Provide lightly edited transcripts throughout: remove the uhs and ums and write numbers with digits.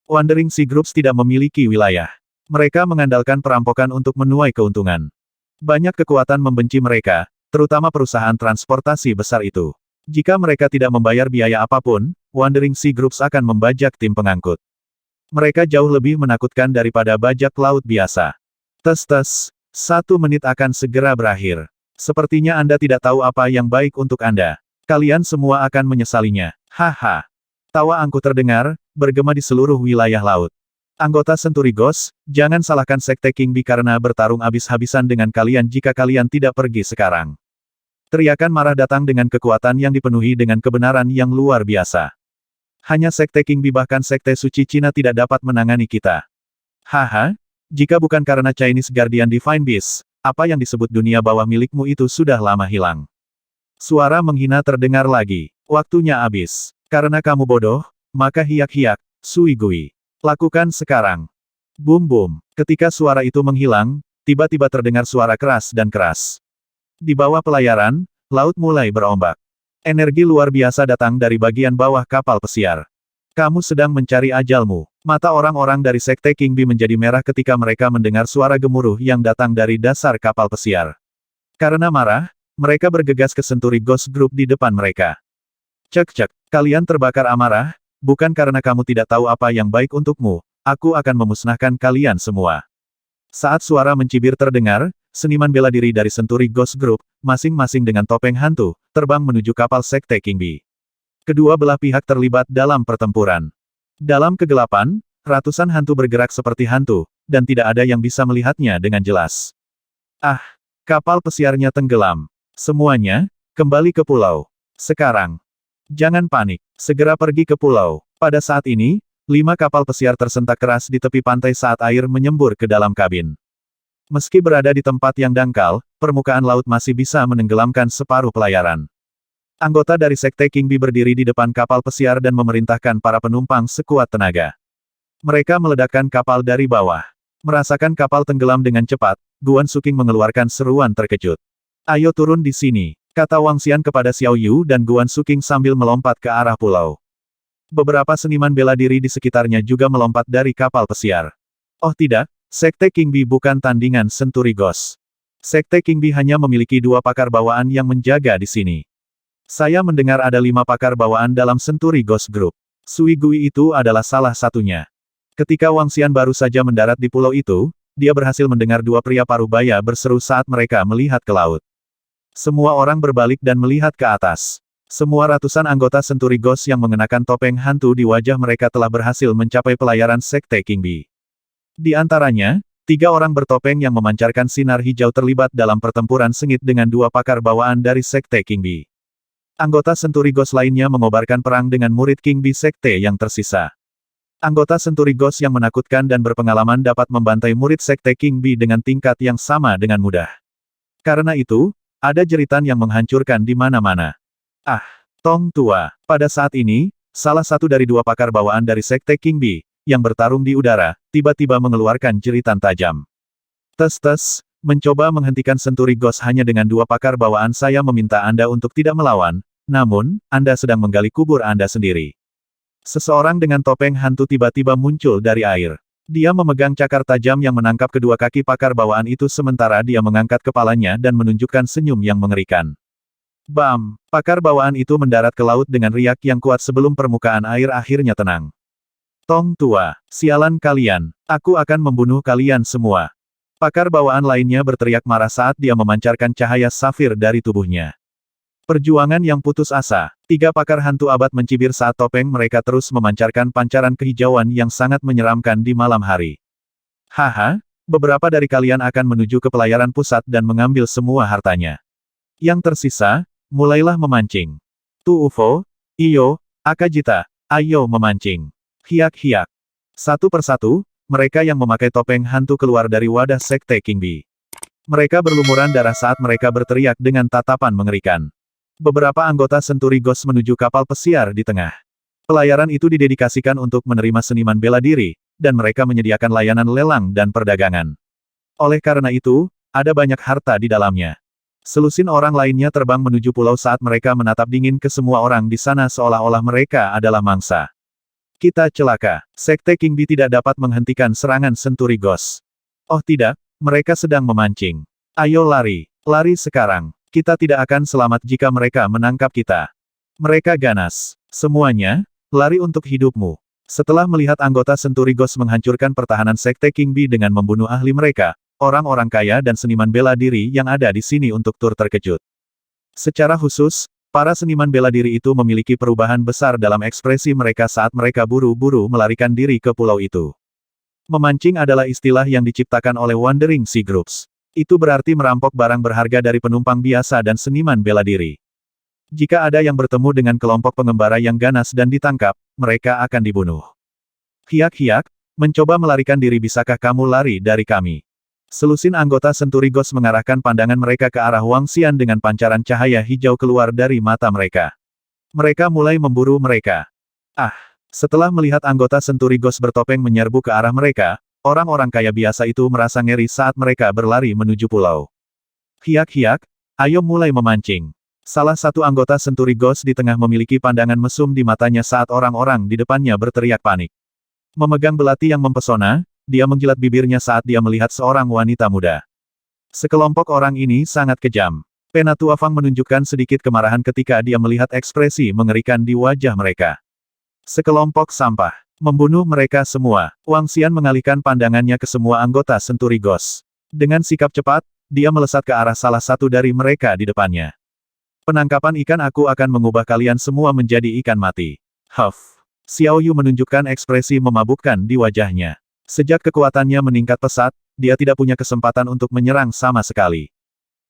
Wandering Sea Groups tidak memiliki wilayah. Mereka mengandalkan perampokan untuk menuai keuntungan. Banyak kekuatan membenci mereka, terutama perusahaan transportasi besar itu. Jika mereka tidak membayar biaya apapun, Wandering Sea Groups akan membajak tim pengangkut. Mereka jauh lebih menakutkan daripada bajak laut biasa. Tes-tes, 1 menit akan segera berakhir. Sepertinya Anda tidak tahu apa yang baik untuk Anda. Kalian semua akan menyesalinya. Haha. Tawa angkuh terdengar, bergema di seluruh wilayah laut. Anggota Century Ghost, jangan salahkan Sekte King Bee karena bertarung habis-habisan dengan kalian jika kalian tidak pergi sekarang. Teriakan marah datang dengan kekuatan yang dipenuhi dengan kebenaran yang luar biasa. Hanya Sekte King Bee bahkan Sekte Suci Cina tidak dapat menangani kita. Haha, jika bukan karena Chinese Guardian Divine Beast, apa yang disebut dunia bawah milikmu itu sudah lama hilang. Suara menghina terdengar lagi. Waktunya habis. Karena kamu bodoh, maka hiyak-hiyak, Sui Gui. Lakukan sekarang. Boom boom. Ketika suara itu menghilang, tiba-tiba terdengar suara keras dan keras. Di bawah pelayaran, laut mulai berombak. Energi luar biasa datang dari bagian bawah kapal pesiar. Kamu sedang mencari ajalmu. Mata orang-orang dari Sekte King Bee menjadi merah ketika mereka mendengar suara gemuruh yang datang dari dasar kapal pesiar. Karena marah, mereka bergegas ke Century Ghost Group di depan mereka. Cek-cek, kalian terbakar amarah, bukan karena kamu tidak tahu apa yang baik untukmu, aku akan memusnahkan kalian semua. Saat suara mencibir terdengar, seniman bela diri dari Century Ghost Group, masing-masing dengan topeng hantu, terbang menuju kapal Sekte King Bee. Kedua belah pihak terlibat dalam pertempuran. Dalam kegelapan, ratusan hantu bergerak seperti hantu, dan tidak ada yang bisa melihatnya dengan jelas. Ah, kapal pesiarnya tenggelam. Semuanya, kembali ke pulau. Sekarang. Jangan panik, segera pergi ke pulau. Pada saat ini, 5 kapal pesiar tersentak keras di tepi pantai saat air menyembur ke dalam kabin. Meski berada di tempat yang dangkal, permukaan laut masih bisa menenggelamkan separuh pelayaran. Anggota dari Sekte King Bee berdiri di depan kapal pesiar dan memerintahkan para penumpang sekuat tenaga. Mereka meledakkan kapal dari bawah. Merasakan kapal tenggelam dengan cepat, Guan Suking mengeluarkan seruan terkejut. Ayo turun di sini, kata Wang Xian kepada Xiao Yu dan Guan Suking sambil melompat ke arah pulau. Beberapa seniman bela diri di sekitarnya juga melompat dari kapal pesiar. Oh tidak, Sekte King Bee bukan tandingan Century Ghost. Sekte King Bee hanya memiliki 2 pakar bawaan yang menjaga di sini. Saya mendengar ada 5 pakar bawaan dalam Century Ghost Group. Sui Gui itu adalah salah satunya. Ketika Wang Xian baru saja mendarat di pulau itu, dia berhasil mendengar 2 pria parubaya berseru saat mereka melihat ke laut. Semua orang berbalik dan melihat ke atas. Semua ratusan anggota Century Ghost yang mengenakan topeng hantu di wajah mereka telah berhasil mencapai pelayaran Sekte King Bee. Di antaranya, 3 orang bertopeng yang memancarkan sinar hijau terlibat dalam pertempuran sengit dengan 2 pakar bawaan dari Sekte King Bee. Anggota Century Ghost lainnya mengobarkan perang dengan murid King Bee Sekte yang tersisa. Anggota Century Ghost yang menakutkan dan berpengalaman dapat membantai murid Sekte King Bee dengan tingkat yang sama dengan mudah. Karena itu, ada jeritan yang menghancurkan di mana-mana. Ah, Tong Tua. Pada saat ini, salah satu dari 2 pakar bawaan dari Sekte King Bee, yang bertarung di udara, tiba-tiba mengeluarkan jeritan tajam. Tes-tes, mencoba menghentikan Century Ghost hanya dengan 2 pakar bawaan. Saya meminta Anda untuk tidak melawan, namun, Anda sedang menggali kubur Anda sendiri. Seseorang dengan topeng hantu tiba-tiba muncul dari air. Dia memegang cakar tajam yang menangkap kedua kaki pakar bawaan itu sementara dia mengangkat kepalanya dan menunjukkan senyum yang mengerikan. Bam! Pakar bawaan itu mendarat ke laut dengan riak yang kuat sebelum permukaan air akhirnya tenang. Tong Tua, sialan kalian, aku akan membunuh kalian semua. Pakar bawaan lainnya berteriak marah saat dia memancarkan cahaya safir dari tubuhnya. Perjuangan yang putus asa. 3 pakar hantu abad mencibir saat topeng mereka terus memancarkan pancaran kehijauan yang sangat menyeramkan di malam hari. Haha, beberapa dari kalian akan menuju ke pelayaran pusat dan mengambil semua hartanya. Yang tersisa, mulailah memancing. Tu Ufo, Iyo, Akajita, ayo memancing. Hiyak-hiyak. Satu persatu, mereka yang memakai topeng hantu keluar dari wadah Sekte King Bee. Mereka berlumuran darah saat mereka berteriak dengan tatapan mengerikan. Beberapa anggota Century Ghost menuju kapal pesiar di tengah. Pelayaran itu didedikasikan untuk menerima seniman bela diri, dan mereka menyediakan layanan lelang dan perdagangan. Oleh karena itu, ada banyak harta di dalamnya. Selusin orang lainnya terbang menuju pulau saat mereka menatap dingin ke semua orang di sana seolah-olah mereka adalah mangsa. Kita celaka. Sekte King Bee tidak dapat menghentikan serangan Senturi Ghost. Oh tidak, mereka sedang memancing. Ayo lari, lari sekarang. Kita tidak akan selamat jika mereka menangkap kita. Mereka ganas. Semuanya, lari untuk hidupmu. Setelah melihat anggota Senturi Ghost menghancurkan pertahanan Sekte King Bee dengan membunuh ahli mereka, orang-orang kaya dan seniman bela diri yang ada di sini untuk tur terkejut. Secara khusus, para seniman bela diri itu memiliki perubahan besar dalam ekspresi mereka saat mereka buru-buru melarikan diri ke pulau itu. Memancing adalah istilah yang diciptakan oleh Wandering Sea Groups. Itu berarti merampok barang berharga dari penumpang biasa dan seniman bela diri. Jika ada yang bertemu dengan kelompok pengembara yang ganas dan ditangkap, mereka akan dibunuh. Hiak-hiak, mencoba melarikan diri, bisakah kamu lari dari kami? Selusin anggota Senturi Ghost mengarahkan pandangan mereka ke arah Wang Xian dengan pancaran cahaya hijau keluar dari mata mereka. Mereka mulai memburu mereka. Setelah melihat anggota Senturi Ghost bertopeng menyerbu ke arah mereka, orang-orang kaya biasa itu merasa ngeri saat mereka berlari menuju pulau. Hiak-hiak, ayo mulai memancing. Salah satu anggota Senturi Ghost di tengah memiliki pandangan mesum di matanya saat orang-orang di depannya berteriak panik. Memegang belati yang mempesona, dia menjilat bibirnya saat dia melihat seorang wanita muda. Sekelompok orang ini sangat kejam. Penatua Fang menunjukkan sedikit kemarahan ketika dia melihat ekspresi mengerikan di wajah mereka. Sekelompok sampah. Membunuh mereka semua. Wang Xian mengalihkan pandangannya ke semua anggota Senturi Ghost. Dengan sikap cepat, dia melesat ke arah salah satu dari mereka di depannya. Penangkapan ikan, aku akan mengubah kalian semua menjadi ikan mati. Huff. Xiao Yu menunjukkan ekspresi memabukkan di wajahnya. Sejak kekuatannya meningkat pesat, dia tidak punya kesempatan untuk menyerang sama sekali.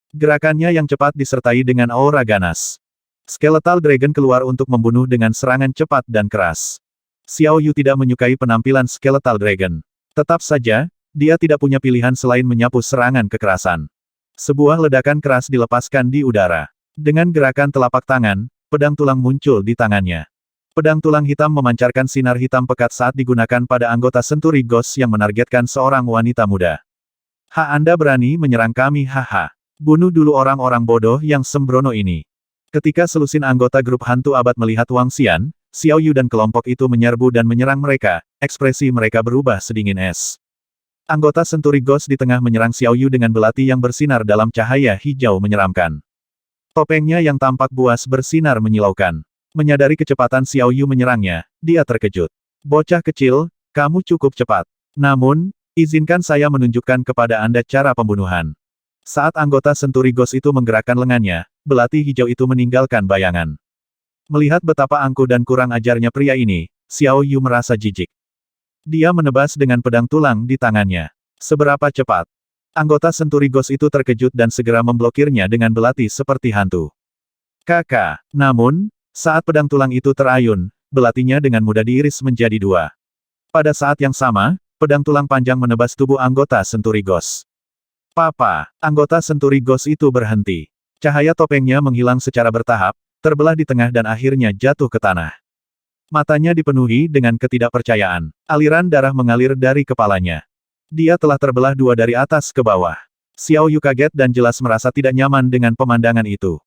Gerakannya yang cepat disertai dengan aura ganas. Skeletal Dragon keluar untuk membunuh dengan serangan cepat dan keras. Xiao Yu tidak menyukai penampilan Skeletal Dragon. Tetap saja, dia tidak punya pilihan selain menyapu serangan kekerasan. Sebuah ledakan keras dilepaskan di udara. Dengan gerakan telapak tangan, pedang tulang muncul di tangannya. Pedang tulang hitam memancarkan sinar hitam pekat saat digunakan pada anggota Senturi Ghost yang menargetkan seorang wanita muda. Anda berani menyerang kami, haha. Bunuh dulu orang-orang bodoh yang sembrono ini. Ketika selusin anggota grup hantu abad melihat Wang Xian, Xiao Yu dan kelompok itu menyerbu dan menyerang mereka, ekspresi mereka berubah sedingin es. Anggota Senturi Ghost di tengah menyerang Xiao Yu dengan belati yang bersinar dalam cahaya hijau menyeramkan. Topengnya yang tampak buas bersinar menyilaukan. Menyadari kecepatan Xiao Yu menyerangnya, dia terkejut. Bocah kecil, kamu cukup cepat. Namun, izinkan saya menunjukkan kepada Anda cara pembunuhan. Saat anggota Senturi Ghost itu menggerakkan lengannya, belati hijau itu meninggalkan bayangan. Melihat betapa angkuh dan kurang ajarnya pria ini, Xiao Yu merasa jijik. Dia menebas dengan pedang tulang di tangannya. Seberapa cepat? Anggota Senturi Ghost itu terkejut dan segera memblokirnya dengan belati seperti hantu. Namun, saat pedang tulang itu terayun, belatinya dengan mudah diiris menjadi dua. Pada saat yang sama, pedang tulang panjang menebas tubuh anggota Senturi Ghost. Anggota Senturi Ghost itu berhenti. Cahaya topengnya menghilang secara bertahap, terbelah di tengah dan akhirnya jatuh ke tanah. Matanya dipenuhi dengan ketidakpercayaan. Aliran darah mengalir dari kepalanya. Dia telah terbelah dua dari atas ke bawah. Xiao Yu kaget dan jelas merasa tidak nyaman dengan pemandangan itu.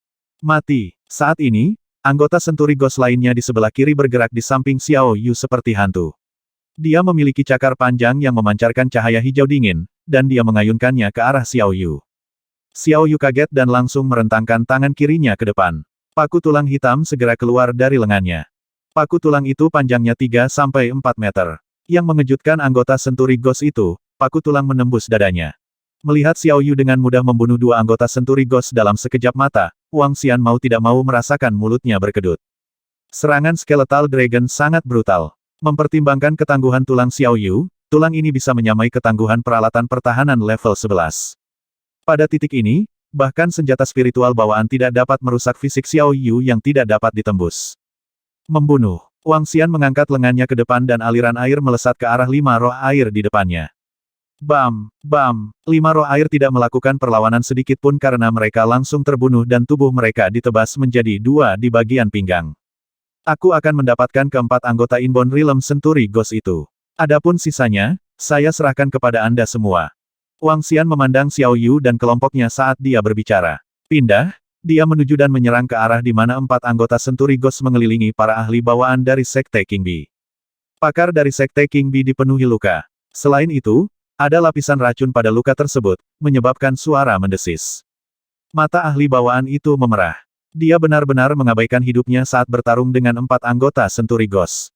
Mati. Saat ini, anggota Senturi Ghost lainnya di sebelah kiri bergerak di samping Xiao Yu seperti hantu. Dia memiliki cakar panjang yang memancarkan cahaya hijau dingin, dan dia mengayunkannya ke arah Xiao Yu. Xiao Yu kaget dan langsung merentangkan tangan kirinya ke depan. Paku tulang hitam segera keluar dari lengannya. Paku tulang itu panjangnya 3-4 meter. Yang mengejutkan anggota Senturi Ghost itu, paku tulang menembus dadanya. Melihat Xiao Yu dengan mudah membunuh dua anggota Senturi Ghost dalam sekejap mata, Wang Xian mau tidak mau merasakan mulutnya berkedut. Serangan Skeletal Dragon sangat brutal. Mempertimbangkan ketangguhan tulang Xiao Yu, tulang ini bisa menyamai ketangguhan peralatan pertahanan level 11. Pada titik ini, bahkan senjata spiritual bawaan tidak dapat merusak fisik Xiao Yu yang tidak dapat ditembus. Membunuh. Wang Xian mengangkat lengannya ke depan dan aliran air melesat ke arah 5 roh air di depannya. Bam! 5 roh air tidak melakukan perlawanan sedikit pun karena mereka langsung terbunuh dan tubuh mereka ditebas menjadi 2 di bagian pinggang. Aku akan mendapatkan keempat anggota Inborn Realm Senturi Ghost itu. Adapun sisanya, saya serahkan kepada Anda semua. Wang Xian memandang Xiao Yu dan kelompoknya saat dia berbicara. Pindah, dia menuju dan menyerang ke arah di mana 4 anggota Senturi Ghost mengelilingi para ahli bawaan dari Sekte King Bee. Pakar dari Sekte King Bi dipenuhi luka. Selain itu, ada lapisan racun pada luka tersebut, menyebabkan suara mendesis. Mata ahli bawaan itu memerah. Dia benar-benar mengabaikan hidupnya saat bertarung dengan 4 anggota Senturi Ghost.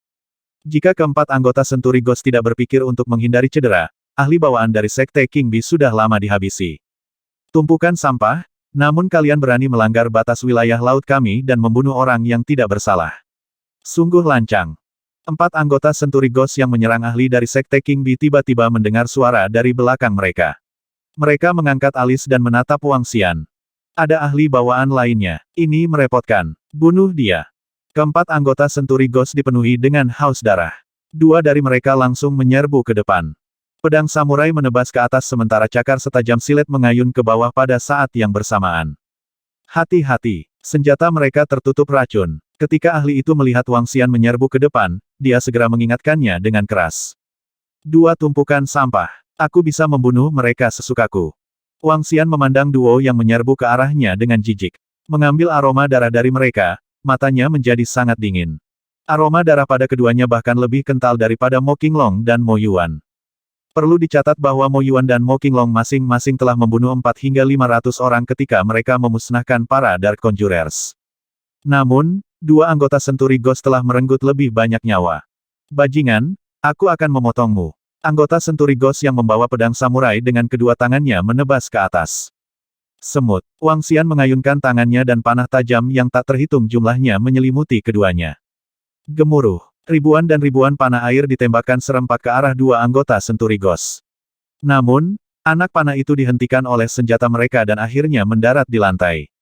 Jika keempat anggota Senturi Ghost tidak berpikir untuk menghindari cedera, ahli bawaan dari Sekte King Bi sudah lama dihabisi. Tumpukan sampah, namun kalian berani melanggar batas wilayah laut kami dan membunuh orang yang tidak bersalah. Sungguh lancang. 4 anggota Senturi Ghost yang menyerang ahli dari Sekte King Bi tiba-tiba mendengar suara dari belakang mereka. Mereka mengangkat alis dan menatap Wang Xian. Ada ahli bawaan lainnya. Ini merepotkan. Bunuh dia. Keempat anggota Senturi Ghost dipenuhi dengan haus darah. 2 dari mereka langsung menyerbu ke depan. Pedang samurai menebas ke atas sementara cakar setajam silet mengayun ke bawah pada saat yang bersamaan. Hati-hati, senjata mereka tertutup racun. Ketika ahli itu melihat Wang Xian menyerbu ke depan, dia segera mengingatkannya dengan keras. 2 tumpukan sampah. Aku bisa membunuh mereka sesukaku. Wang Xian memandang duo yang menyerbu ke arahnya dengan jijik. Mengambil aroma darah dari mereka, matanya menjadi sangat dingin. Aroma darah pada keduanya bahkan lebih kental daripada Mo Qinglong dan Mo Yuan. Perlu dicatat bahwa Mo Yuan dan Mo Qinglong masing-masing telah membunuh 4 hingga 500 orang ketika mereka memusnahkan para Dark Conjurers. Namun, 2 anggota Senturi Ghost telah merenggut lebih banyak nyawa. Bajingan, aku akan memotongmu. Anggota Senturi Ghost yang membawa pedang samurai dengan kedua tangannya menebas ke atas. Semut. Wang Xian mengayunkan tangannya dan panah tajam yang tak terhitung jumlahnya menyelimuti keduanya. Gemuruh. Ribuan dan ribuan panah air ditembakkan serempak ke arah 2 anggota Senturi Ghost. Namun, anak panah itu dihentikan oleh senjata mereka dan akhirnya mendarat di lantai.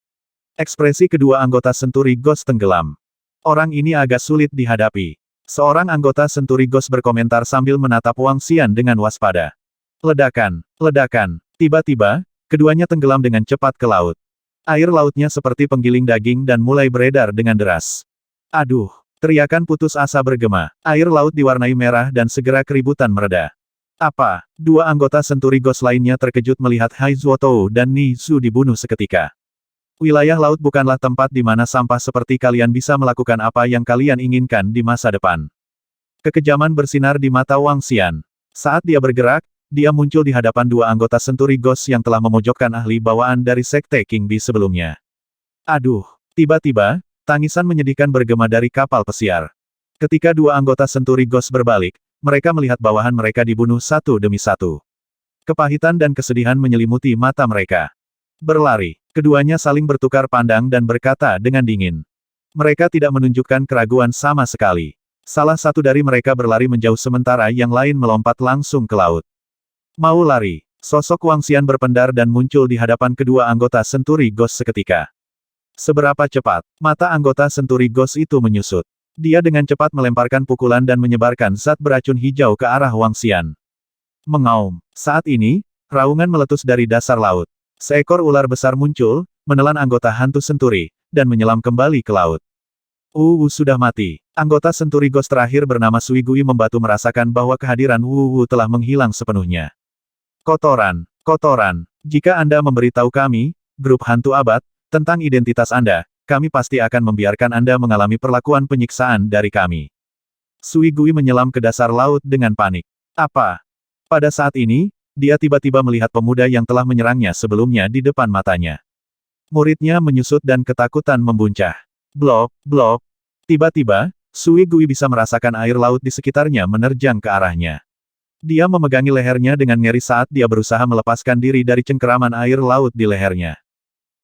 Ekspresi kedua anggota Senturi Ghost tenggelam. Orang ini agak sulit dihadapi. Seorang anggota Senturi Ghost berkomentar sambil menatap Wang Xian dengan waspada. Ledakan, ledakan. Tiba-tiba, keduanya tenggelam dengan cepat ke laut. Air lautnya seperti penggiling daging dan mulai beredar dengan deras. Aduh, teriakan putus asa bergema. Air laut diwarnai merah dan segera keributan mereda. Apa? 2 anggota Senturi Ghost lainnya terkejut melihat Hai Zuotou dan Ni Zhu dibunuh seketika. Wilayah laut bukanlah tempat di mana sampah seperti kalian bisa melakukan apa yang kalian inginkan di masa depan. Kekejaman bersinar di mata Wang Xian. Saat dia bergerak, dia muncul di hadapan 2 anggota Senturi Ghost yang telah memojokkan ahli bawaan dari Sekte King Bi sebelumnya. Aduh! Tiba-tiba, tangisan menyedihkan bergema dari kapal pesiar. Ketika 2 anggota Senturi Ghost berbalik, mereka melihat bawahan mereka dibunuh satu demi satu. Kepahitan dan kesedihan menyelimuti mata mereka. Berlari. Keduanya saling bertukar pandang dan berkata dengan dingin. Mereka tidak menunjukkan keraguan sama sekali. Salah satu dari mereka berlari menjauh sementara yang lain melompat langsung ke laut. Mau lari. Sosok Wang Xian berpendar dan muncul di hadapan kedua anggota Senturi Ghost seketika. Seberapa cepat, mata anggota Senturi Ghost itu menyusut. Dia dengan cepat melemparkan pukulan dan menyebarkan zat beracun hijau ke arah Wang Xian. Mengaum. Saat ini, raungan meletus dari dasar laut. Seekor ular besar muncul, menelan anggota hantu Senturi, dan menyelam kembali ke laut. Wu sudah mati. Anggota Senturi Ghost terakhir bernama Sui Gui membantu merasakan bahwa kehadiran Wu telah menghilang sepenuhnya. Kotoran, kotoran. Jika Anda memberitahu kami, grup hantu abad, tentang identitas Anda, kami pasti akan membiarkan Anda mengalami perlakuan penyiksaan dari kami. Sui Gui menyelam ke dasar laut dengan panik. Apa? Pada saat ini, dia tiba-tiba melihat pemuda yang telah menyerangnya sebelumnya di depan matanya. Muridnya menyusut dan ketakutan membuncah. Blok, blok. Tiba-tiba, Sui Gui bisa merasakan air laut di sekitarnya menerjang ke arahnya. Dia memegangi lehernya dengan ngeri saat dia berusaha melepaskan diri dari cengkeraman air laut di lehernya.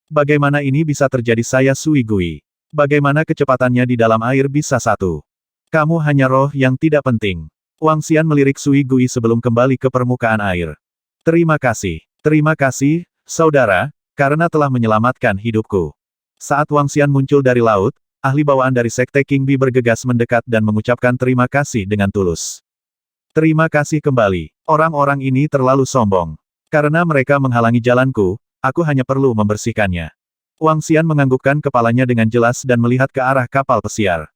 Bagaimana ini bisa terjadi saya Sui Gui? Bagaimana kecepatannya di dalam air bisa satu? Kamu hanya roh yang tidak penting. Wang Xian melirik Sui Gui sebelum kembali ke permukaan air. Terima kasih, saudara, karena telah menyelamatkan hidupku. Saat Wang Xian muncul dari laut, ahli bawaan dari Sekte King Bi bergegas mendekat dan mengucapkan terima kasih dengan tulus. Terima kasih kembali. Orang-orang ini terlalu sombong. Karena mereka menghalangi jalanku, aku hanya perlu membersihkannya. Wang Xian menganggukkan kepalanya dengan jelas dan melihat ke arah kapal pesiar.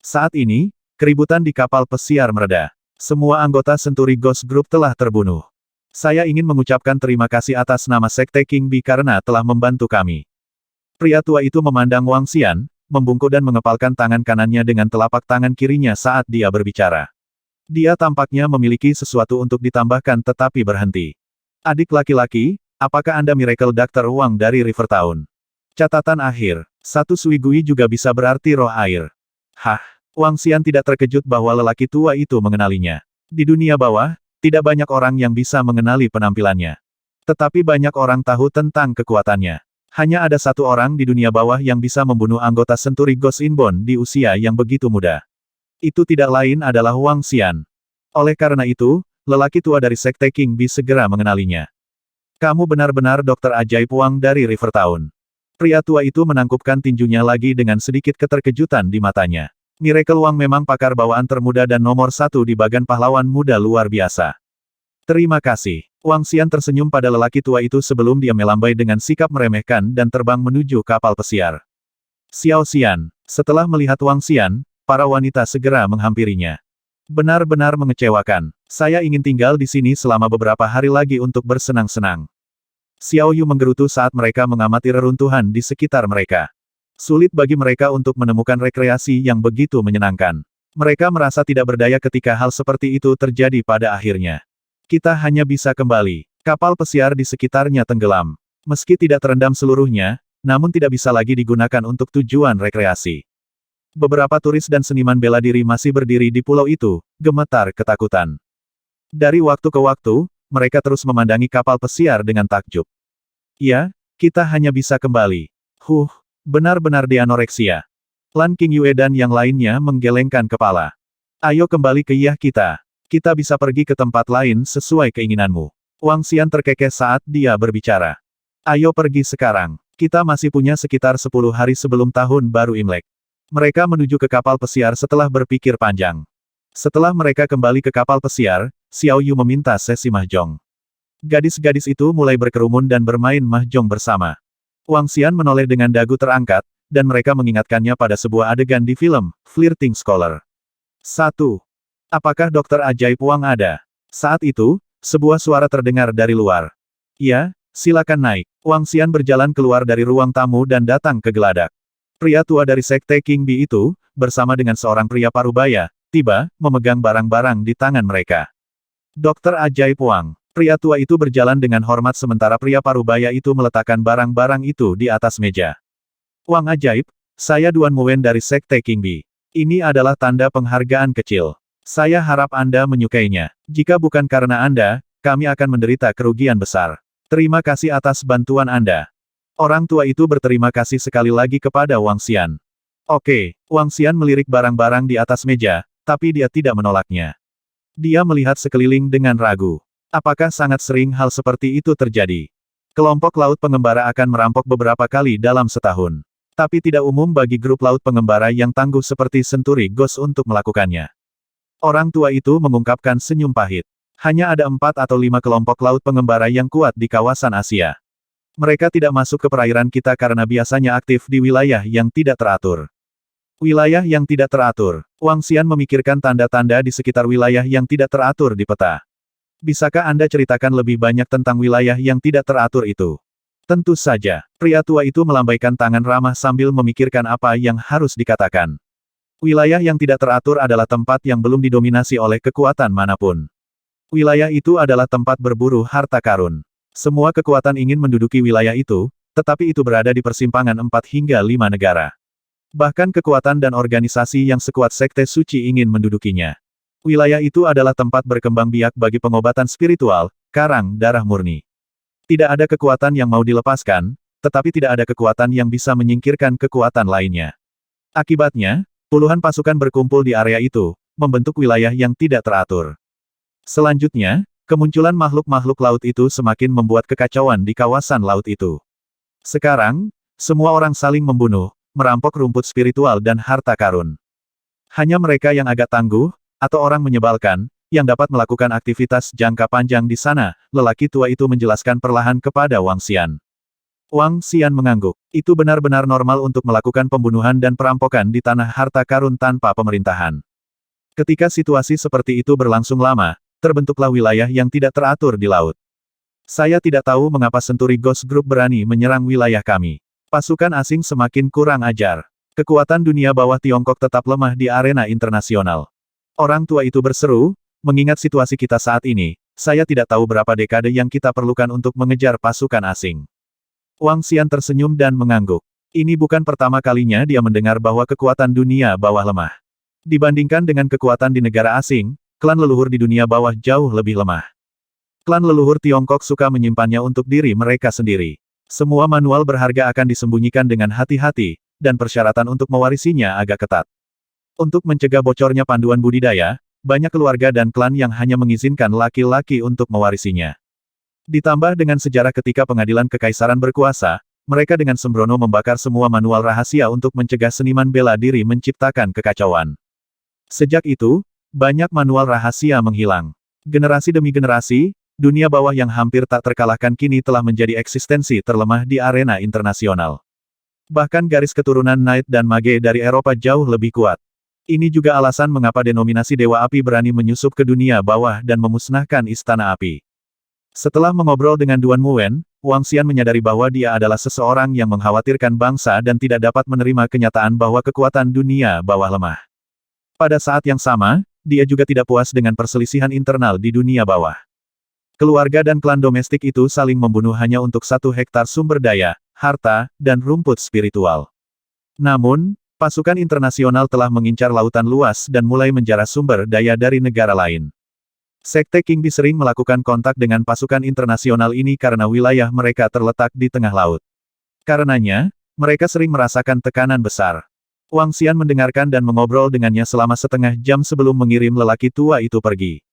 Saat ini, keributan di kapal pesiar mereda. Semua anggota Senturi Ghost Group telah terbunuh. Saya ingin mengucapkan terima kasih atas nama Sekte King Bi karena telah membantu kami. Pria tua itu memandang Wang Xian, membungkuk dan mengepalkan tangan kanannya dengan telapak tangan kirinya saat dia berbicara. Dia tampaknya memiliki sesuatu untuk ditambahkan tetapi berhenti. Adik laki-laki, apakah Anda Miracle Dr. Wang dari Rivertown? Catatan akhir, satu Suigui juga bisa berarti roh air. Hah? Wang Xian tidak terkejut bahwa lelaki tua itu mengenalinya. Di dunia bawah, tidak banyak orang yang bisa mengenali penampilannya. Tetapi banyak orang tahu tentang kekuatannya. Hanya ada satu orang di dunia bawah yang bisa membunuh anggota Senturi Ghost Inborn di usia yang begitu muda. Itu tidak lain adalah Wang Xian. Oleh karena itu, lelaki tua dari Sekte King Bee segera mengenalinya. Kamu benar-benar dokter ajaib Wang dari Rivertown. Pria tua itu menangkupkan tinjunya lagi dengan sedikit keterkejutan di matanya. Miracle Wang memang pakar bawaan termuda dan nomor satu di bagan pahlawan muda luar biasa. Terima kasih. Wang Xian tersenyum pada lelaki tua itu sebelum dia melambai dengan sikap meremehkan dan terbang menuju kapal pesiar. Xiao Xian. Setelah melihat Wang Xian, para wanita segera menghampirinya. Benar-benar mengecewakan. Saya ingin tinggal di sini selama beberapa hari lagi untuk bersenang-senang. Xiao Yu menggerutu saat mereka mengamati reruntuhan di sekitar mereka. Sulit bagi mereka untuk menemukan rekreasi yang begitu menyenangkan. Mereka merasa tidak berdaya ketika hal seperti itu terjadi pada akhirnya. Kita hanya bisa kembali. Kapal pesiar di sekitarnya tenggelam. Meski tidak terendam seluruhnya, namun tidak bisa lagi digunakan untuk tujuan rekreasi. Beberapa turis dan seniman bela diri masih berdiri di pulau itu, gemetar ketakutan. Dari waktu ke waktu, mereka terus memandangi kapal pesiar dengan takjub. Ya, kita hanya bisa kembali. Benar-benar dianoreksia. Lan King Yue dan yang lainnya menggelengkan kepala. Ayo kembali ke Yah kita. Kita bisa pergi ke tempat lain sesuai keinginanmu. Wang Xian terkekeh saat dia berbicara. Ayo pergi sekarang. Kita masih punya sekitar 10 hari sebelum tahun baru Imlek. Mereka menuju ke kapal pesiar setelah berpikir panjang. Setelah mereka kembali ke kapal pesiar, Xiao Yu meminta sesi mahjong. Gadis-gadis itu mulai berkerumun dan bermain mahjong bersama. Wang Xian menoleh dengan dagu terangkat, dan mereka mengingatkannya pada sebuah adegan di film, Flirting Scholar. 1. Apakah dokter ajaib Wang ada? Saat itu, sebuah suara terdengar dari luar. Ya, silakan naik. Wang Xian berjalan keluar dari ruang tamu dan datang ke geladak. Pria tua dari Sekte King Bee itu, bersama dengan seorang pria parubaya, tiba, memegang barang-barang di tangan mereka. Dokter ajaib Wang. Pria tua itu berjalan dengan hormat sementara pria parubaya itu meletakkan barang-barang itu di atas meja. Wang ajaib, saya Duan Muen dari Sekte King Bee. Ini adalah tanda penghargaan kecil. Saya harap Anda menyukainya. Jika bukan karena Anda, kami akan menderita kerugian besar. Terima kasih atas bantuan Anda. Orang tua itu berterima kasih sekali lagi kepada Wang Xian. Oke, Wang Xian melirik barang-barang di atas meja, tapi dia tidak menolaknya. Dia melihat sekeliling dengan ragu. Apakah sangat sering hal seperti itu terjadi? Kelompok laut pengembara akan merampok beberapa kali dalam setahun. Tapi tidak umum bagi grup laut pengembara yang tangguh seperti Senturi Ghost untuk melakukannya. Orang tua itu mengungkapkan senyum pahit. Hanya ada 4 atau 5 kelompok laut pengembara yang kuat di kawasan Asia. Mereka tidak masuk ke perairan kita karena biasanya aktif di wilayah yang tidak teratur. Wilayah yang tidak teratur. Wang Xian memikirkan tanda-tanda di sekitar wilayah yang tidak teratur di peta. Bisakah Anda ceritakan lebih banyak tentang wilayah yang tidak teratur itu? Tentu saja. Pria tua itu melambaikan tangan ramah sambil memikirkan apa yang harus dikatakan. Wilayah yang tidak teratur adalah tempat yang belum didominasi oleh kekuatan manapun. Wilayah itu adalah tempat berburu harta karun. Semua kekuatan ingin menduduki wilayah itu, tetapi itu berada di persimpangan 4 hingga 5 negara. Bahkan kekuatan dan organisasi yang sekuat Sekte Suci ingin mendudukinya. Wilayah itu adalah tempat berkembang biak bagi pengobatan spiritual, karang darah murni. Tidak ada kekuatan yang mau dilepaskan, tetapi tidak ada kekuatan yang bisa menyingkirkan kekuatan lainnya. Akibatnya, puluhan pasukan berkumpul di area itu, membentuk wilayah yang tidak teratur. Selanjutnya, kemunculan makhluk-makhluk laut itu semakin membuat kekacauan di kawasan laut itu. Sekarang, semua orang saling membunuh, merampok rumput spiritual dan harta karun. Hanya mereka yang agak tangguh, atau orang menyebalkan, yang dapat melakukan aktivitas jangka panjang di sana, lelaki tua itu menjelaskan perlahan kepada Wang Xian. Wang Xian mengangguk. Itu benar-benar normal untuk melakukan pembunuhan dan perampokan di tanah harta karun tanpa pemerintahan. Ketika situasi seperti itu berlangsung lama, terbentuklah wilayah yang tidak teratur di laut. Saya tidak tahu mengapa Senturi Ghost Group berani menyerang wilayah kami. Pasukan asing semakin kurang ajar. Kekuatan dunia bawah Tiongkok tetap lemah di arena internasional. Orang tua itu berseru, mengingat situasi kita saat ini, saya tidak tahu berapa dekade yang kita perlukan untuk mengejar pasukan asing. Wang Xian tersenyum dan mengangguk. Ini bukan pertama kalinya dia mendengar bahwa kekuatan dunia bawah lemah. Dibandingkan dengan kekuatan di negara asing, klan leluhur di dunia bawah jauh lebih lemah. Klan leluhur Tiongkok suka menyimpannya untuk diri mereka sendiri. Semua manual berharga akan disembunyikan dengan hati-hati, dan persyaratan untuk mewarisinya agak ketat. Untuk mencegah bocornya panduan budidaya, banyak keluarga dan klan yang hanya mengizinkan laki-laki untuk mewarisinya. Ditambah dengan sejarah ketika pengadilan kekaisaran berkuasa, mereka dengan sembrono membakar semua manual rahasia untuk mencegah seniman bela diri menciptakan kekacauan. Sejak itu, banyak manual rahasia menghilang. Generasi demi generasi, dunia bawah yang hampir tak terkalahkan kini telah menjadi eksistensi terlemah di arena internasional. Bahkan garis keturunan Knight dan Mage dari Eropa jauh lebih kuat. Ini juga alasan mengapa denominasi Dewa Api berani menyusup ke dunia bawah dan memusnahkan Istana Api. Setelah mengobrol dengan Duan Muwen, Wang Xian menyadari bahwa dia adalah seseorang yang mengkhawatirkan bangsa dan tidak dapat menerima kenyataan bahwa kekuatan dunia bawah lemah. Pada saat yang sama, dia juga tidak puas dengan perselisihan internal di dunia bawah. Keluarga dan klan domestik itu saling membunuh hanya untuk 1 hektar sumber daya, harta, dan rumput spiritual. Namun, pasukan internasional telah mengincar lautan luas dan mulai menjarah sumber daya dari negara lain. Sekte Qingbi sering melakukan kontak dengan pasukan internasional ini karena wilayah mereka terletak di tengah laut. Karenanya, mereka sering merasakan tekanan besar. Wang Xian mendengarkan dan mengobrol dengannya selama setengah jam sebelum mengirim lelaki tua itu pergi.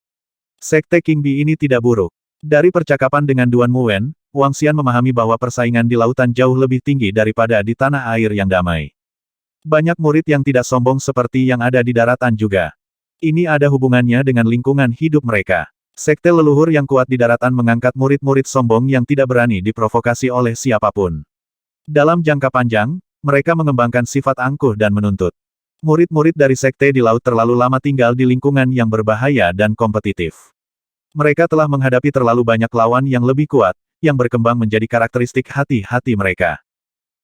Sekte Qingbi ini tidak buruk. Dari percakapan dengan Duan Muwen, Wang Xian memahami bahwa persaingan di lautan jauh lebih tinggi daripada di tanah air yang damai. Banyak murid yang tidak sombong seperti yang ada di daratan juga. Ini ada hubungannya dengan lingkungan hidup mereka. Sekte leluhur yang kuat di daratan mengangkat murid-murid sombong yang tidak berani diprovokasi oleh siapapun. Dalam jangka panjang, mereka mengembangkan sifat angkuh dan menuntut. Murid-murid dari sekte di laut terlalu lama tinggal di lingkungan yang berbahaya dan kompetitif. Mereka telah menghadapi terlalu banyak lawan yang lebih kuat, yang berkembang menjadi karakteristik hati-hati mereka.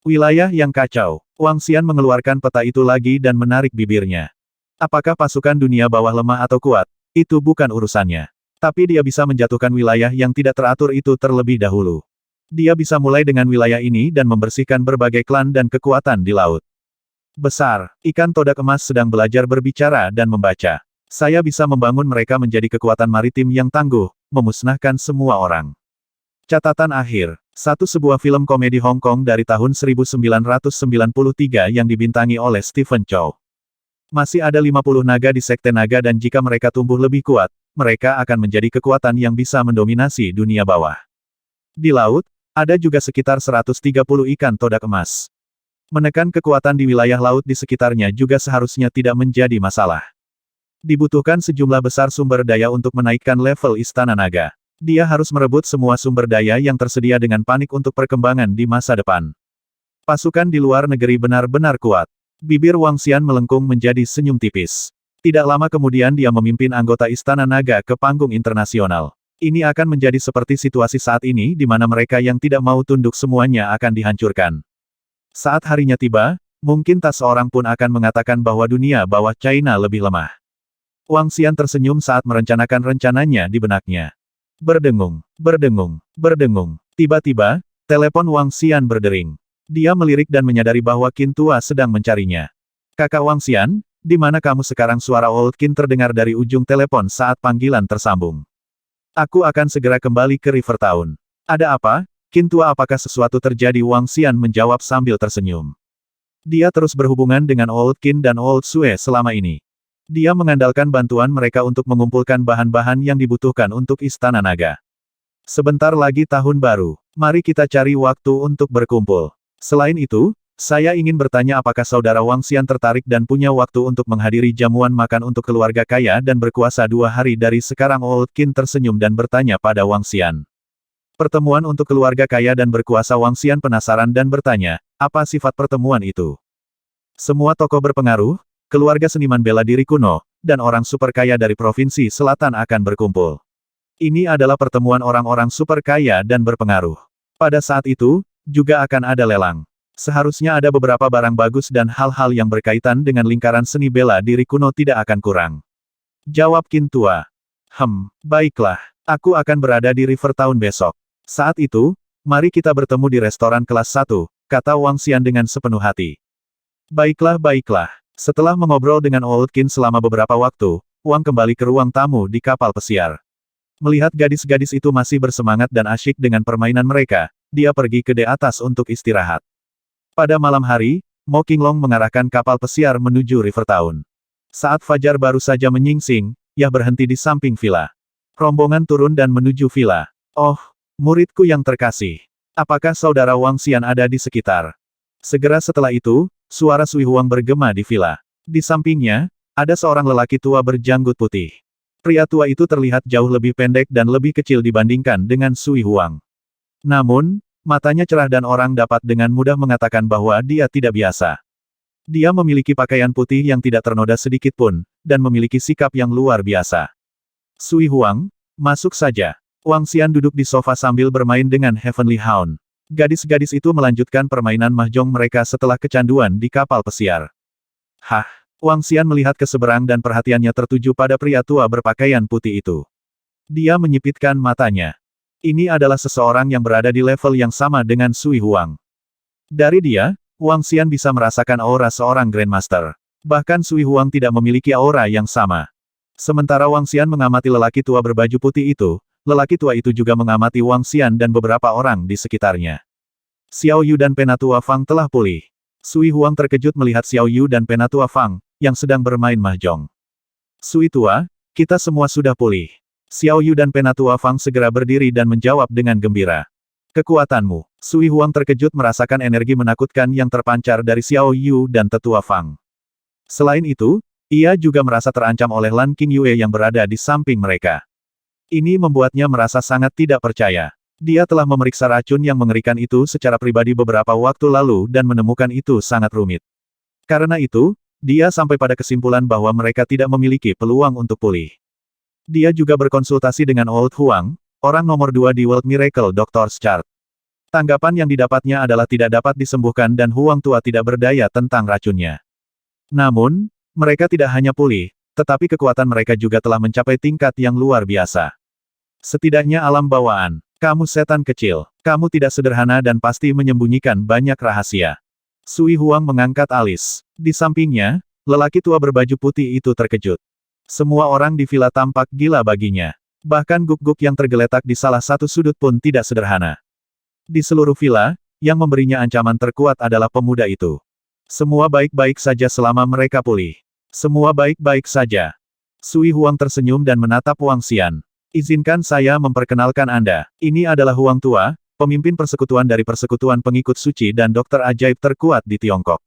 Wilayah yang kacau. Wang Xian mengeluarkan peta itu lagi dan menarik bibirnya. Apakah pasukan dunia bawah lemah atau kuat? Itu bukan urusannya. Tapi dia bisa menjatuhkan wilayah yang tidak teratur itu terlebih dahulu. Dia bisa mulai dengan wilayah ini dan membersihkan berbagai klan dan kekuatan di laut. Besar, ikan todak emas sedang belajar berbicara dan membaca. Saya bisa membangun mereka menjadi kekuatan maritim yang tangguh, memusnahkan semua orang. Catatan akhir. Sebuah film komedi Hong Kong dari tahun 1993 yang dibintangi oleh Stephen Chow. Masih ada 50 naga di Sekte Naga dan jika mereka tumbuh lebih kuat, mereka akan menjadi kekuatan yang bisa mendominasi dunia bawah. Di laut, ada juga sekitar 130 ikan todak emas. Menekan kekuatan di wilayah laut di sekitarnya juga seharusnya tidak menjadi masalah. Dibutuhkan sejumlah besar sumber daya untuk menaikkan level Istana Naga. Dia harus merebut semua sumber daya yang tersedia dengan panik untuk perkembangan di masa depan. Pasukan di luar negeri benar-benar kuat. Bibir Wang Xian melengkung menjadi senyum tipis. Tidak lama kemudian dia memimpin anggota Istana Naga ke panggung internasional. Ini akan menjadi seperti situasi saat ini di mana mereka yang tidak mau tunduk semuanya akan dihancurkan. Saat harinya tiba, mungkin tak seorang pun akan mengatakan bahwa dunia bawah China lebih lemah. Wang Xian tersenyum saat merencanakan rencananya di benaknya. Berdengung, berdengung, berdengung. Tiba-tiba, telepon Wang Xian berdering. Dia melirik dan menyadari bahwa Qin tua sedang mencarinya. Kakak Wang Xian, di mana kamu sekarang? Suara Old Qin terdengar dari ujung telepon saat panggilan tersambung. Aku akan segera kembali ke River Town. Ada apa? Qin tua, apakah sesuatu terjadi? Wang Xian menjawab sambil tersenyum. Dia terus berhubungan dengan Old Qin dan Old Sue selama ini. Dia mengandalkan bantuan mereka untuk mengumpulkan bahan-bahan yang dibutuhkan untuk Istana Naga. Sebentar lagi tahun baru. Mari kita cari waktu untuk berkumpul. Selain itu, saya ingin bertanya apakah saudara Wang Xian tertarik dan punya waktu untuk menghadiri jamuan makan untuk keluarga kaya dan berkuasa 2 hari dari sekarang? Old Qin tersenyum dan bertanya pada Wang Xian. Pertemuan untuk keluarga kaya dan berkuasa. Wang Xian penasaran dan bertanya, apa sifat pertemuan itu? Semua tokoh berpengaruh, keluarga seniman bela diri kuno, dan orang super kaya dari provinsi selatan akan berkumpul. Ini adalah pertemuan orang-orang super kaya dan berpengaruh. Pada saat itu, juga akan ada lelang. Seharusnya ada beberapa barang bagus dan hal-hal yang berkaitan dengan lingkaran seni bela diri kuno tidak akan kurang. Jawab Qin tua. Baiklah. Aku akan berada di River Town besok. Saat itu, mari kita bertemu di restoran kelas 1, kata Wang Xian dengan sepenuh hati. Baiklah, baiklah. Setelah mengobrol dengan Old Qin selama beberapa waktu, Wang kembali ke ruang tamu di kapal pesiar. Melihat gadis-gadis itu masih bersemangat dan asyik dengan permainan mereka, dia pergi ke atas untuk istirahat. Pada malam hari, Mo Qinglong mengarahkan kapal pesiar menuju River Town. Saat fajar baru saja menyingsing, ia berhenti di samping villa. Rombongan turun dan menuju villa. Oh, muridku yang terkasih. Apakah saudara Wang Xian ada di sekitar? Segera setelah itu, suara Sui Huang bergema di villa. Di sampingnya, ada seorang lelaki tua berjanggut putih. Pria tua itu terlihat jauh lebih pendek dan lebih kecil dibandingkan dengan Sui Huang. Namun, matanya cerah dan orang dapat dengan mudah mengatakan bahwa dia tidak biasa. Dia memiliki pakaian putih yang tidak ternoda sedikit pun, dan memiliki sikap yang luar biasa. Sui Huang, masuk saja. Wang Xian duduk di sofa sambil bermain dengan Heavenly Hound. Gadis-gadis itu melanjutkan permainan mahjong mereka setelah kecanduan di kapal pesiar. Hah! Wang Xian melihat ke seberang dan perhatiannya tertuju pada pria tua berpakaian putih itu. Dia menyipitkan matanya. Ini adalah seseorang yang berada di level yang sama dengan Sui Huang. Dari dia, Wang Xian bisa merasakan aura seorang Grandmaster. Bahkan Sui Huang tidak memiliki aura yang sama. Sementara Wang Xian mengamati lelaki tua berbaju putih itu, lelaki tua itu juga mengamati Wang Xian dan beberapa orang di sekitarnya. Xiao Yu dan Penatua Fang telah pulih. Sui Huang terkejut melihat Xiao Yu dan Penatua Fang, yang sedang bermain mahjong. Sui tua, kita semua sudah pulih. Xiao Yu dan Penatua Fang segera berdiri dan menjawab dengan gembira. Kekuatanmu. Sui Huang terkejut merasakan energi menakutkan yang terpancar dari Xiao Yu dan Tetua Fang. Selain itu, ia juga merasa terancam oleh Lan Qingyue yang berada di samping mereka. Ini membuatnya merasa sangat tidak percaya. Dia telah memeriksa racun yang mengerikan itu secara pribadi beberapa waktu lalu dan menemukan itu sangat rumit. Karena itu, dia sampai pada kesimpulan bahwa mereka tidak memiliki peluang untuk pulih. Dia juga berkonsultasi dengan Old Huang, orang nomor 2 di World Miracle Doctor's Chart. Tanggapan yang didapatnya adalah tidak dapat disembuhkan dan Huang tua tidak berdaya tentang racunnya. Namun, mereka tidak hanya pulih, tetapi kekuatan mereka juga telah mencapai tingkat yang luar biasa. Setidaknya alam bawaan. Kamu setan kecil. Kamu tidak sederhana dan pasti menyembunyikan banyak rahasia. Sui Huang mengangkat alis. Di sampingnya, lelaki tua berbaju putih itu terkejut. Semua orang di villa tampak gila baginya. Bahkan guk-guk yang tergeletak di salah satu sudut pun tidak sederhana. Di seluruh villa, yang memberinya ancaman terkuat adalah pemuda itu. Semua baik-baik saja selama mereka pulih. Semua baik-baik saja. Sui Huang tersenyum dan menatap Wang Xian. Izinkan saya memperkenalkan Anda. Ini adalah Huang tua, pemimpin persekutuan dari persekutuan pengikut suci dan dokter ajaib terkuat di Tiongkok.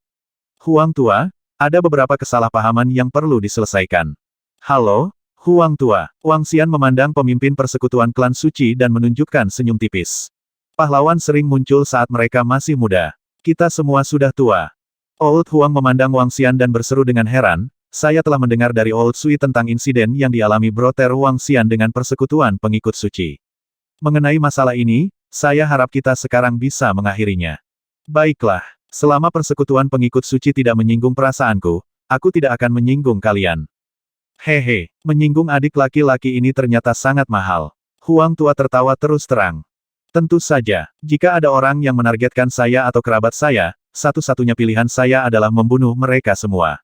Huang tua, ada beberapa kesalahpahaman yang perlu diselesaikan. Halo, Huang tua. Wang Xian memandang pemimpin persekutuan klan suci dan menunjukkan senyum tipis. Pahlawan sering muncul saat mereka masih muda. Kita semua sudah tua. Old Huang memandang Wang Xian dan berseru dengan heran, saya telah mendengar dari Old Sui tentang insiden yang dialami Brother Wang Xian dengan persekutuan pengikut suci. Mengenai masalah ini, saya harap kita sekarang bisa mengakhirinya. Baiklah, selama persekutuan pengikut suci tidak menyinggung perasaanku, aku tidak akan menyinggung kalian. Hehe, menyinggung adik laki-laki ini ternyata sangat mahal. Huang tua tertawa terus terang. Tentu saja, jika ada orang yang menargetkan saya atau kerabat saya, satu-satunya pilihan saya adalah membunuh mereka semua.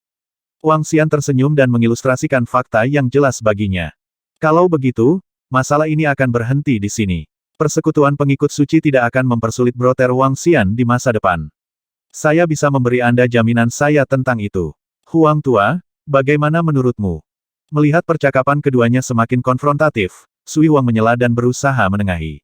Wang Xian tersenyum dan mengilustrasikan fakta yang jelas baginya. Kalau begitu, masalah ini akan berhenti di sini. Persekutuan pengikut suci tidak akan mempersulit Brother Wang Xian di masa depan. Saya bisa memberi Anda jaminan saya tentang itu. Huang tua, bagaimana menurutmu? Melihat percakapan keduanya semakin konfrontatif, Sui Huang menyela dan berusaha menengahi.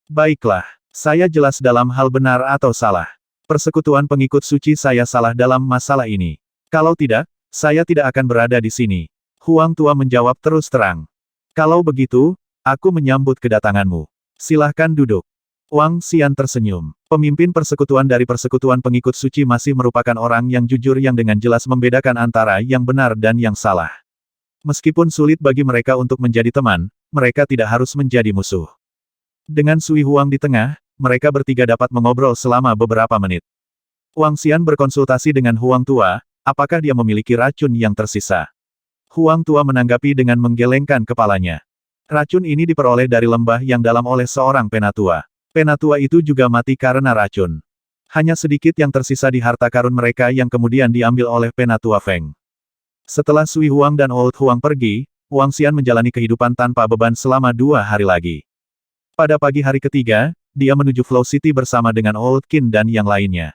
Baiklah, saya jelas dalam hal benar atau salah. Persekutuan pengikut suci saya salah dalam masalah ini. Kalau tidak, saya tidak akan berada di sini. Huang tua menjawab terus terang. Kalau begitu, aku menyambut kedatanganmu. Silahkan duduk. Wang Xian tersenyum. Pemimpin persekutuan dari persekutuan pengikut suci masih merupakan orang yang jujur yang dengan jelas membedakan antara yang benar dan yang salah. Meskipun sulit bagi mereka untuk menjadi teman, mereka tidak harus menjadi musuh. Dengan Sui Huang di tengah, mereka bertiga dapat mengobrol selama beberapa menit. Wang Xian berkonsultasi dengan Huang tua, apakah dia memiliki racun yang tersisa. Huang Tua menanggapi dengan menggelengkan kepalanya. Racun ini diperoleh dari lembah yang dalam oleh seorang penatua. Penatua itu juga mati karena racun. Hanya sedikit yang tersisa di harta karun mereka yang kemudian diambil oleh penatua Feng. Setelah Sui Huang dan Old Huang pergi, Wang Xian menjalani kehidupan tanpa beban selama 2 hari lagi. Pada pagi hari ketiga, dia menuju Flow City bersama dengan Old Qin dan yang lainnya.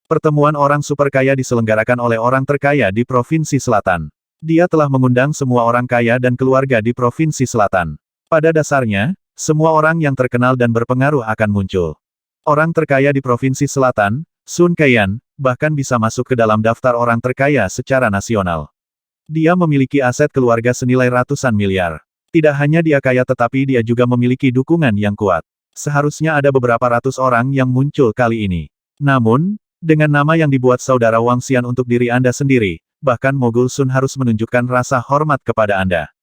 Pertemuan orang super kaya diselenggarakan oleh orang terkaya di Provinsi Selatan. Dia telah mengundang semua orang kaya dan keluarga di Provinsi Selatan. Pada dasarnya, semua orang yang terkenal dan berpengaruh akan muncul. Orang terkaya di Provinsi Selatan, Sun Kaiyan, bahkan bisa masuk ke dalam daftar orang terkaya secara nasional. Dia memiliki aset keluarga senilai ratusan miliar. Tidak hanya dia kaya tetapi dia juga memiliki dukungan yang kuat. Seharusnya ada beberapa ratus orang yang muncul kali ini. Namun, dengan nama yang dibuat saudara Wang Xian untuk diri Anda sendiri, bahkan Mogul Sun harus menunjukkan rasa hormat kepada Anda.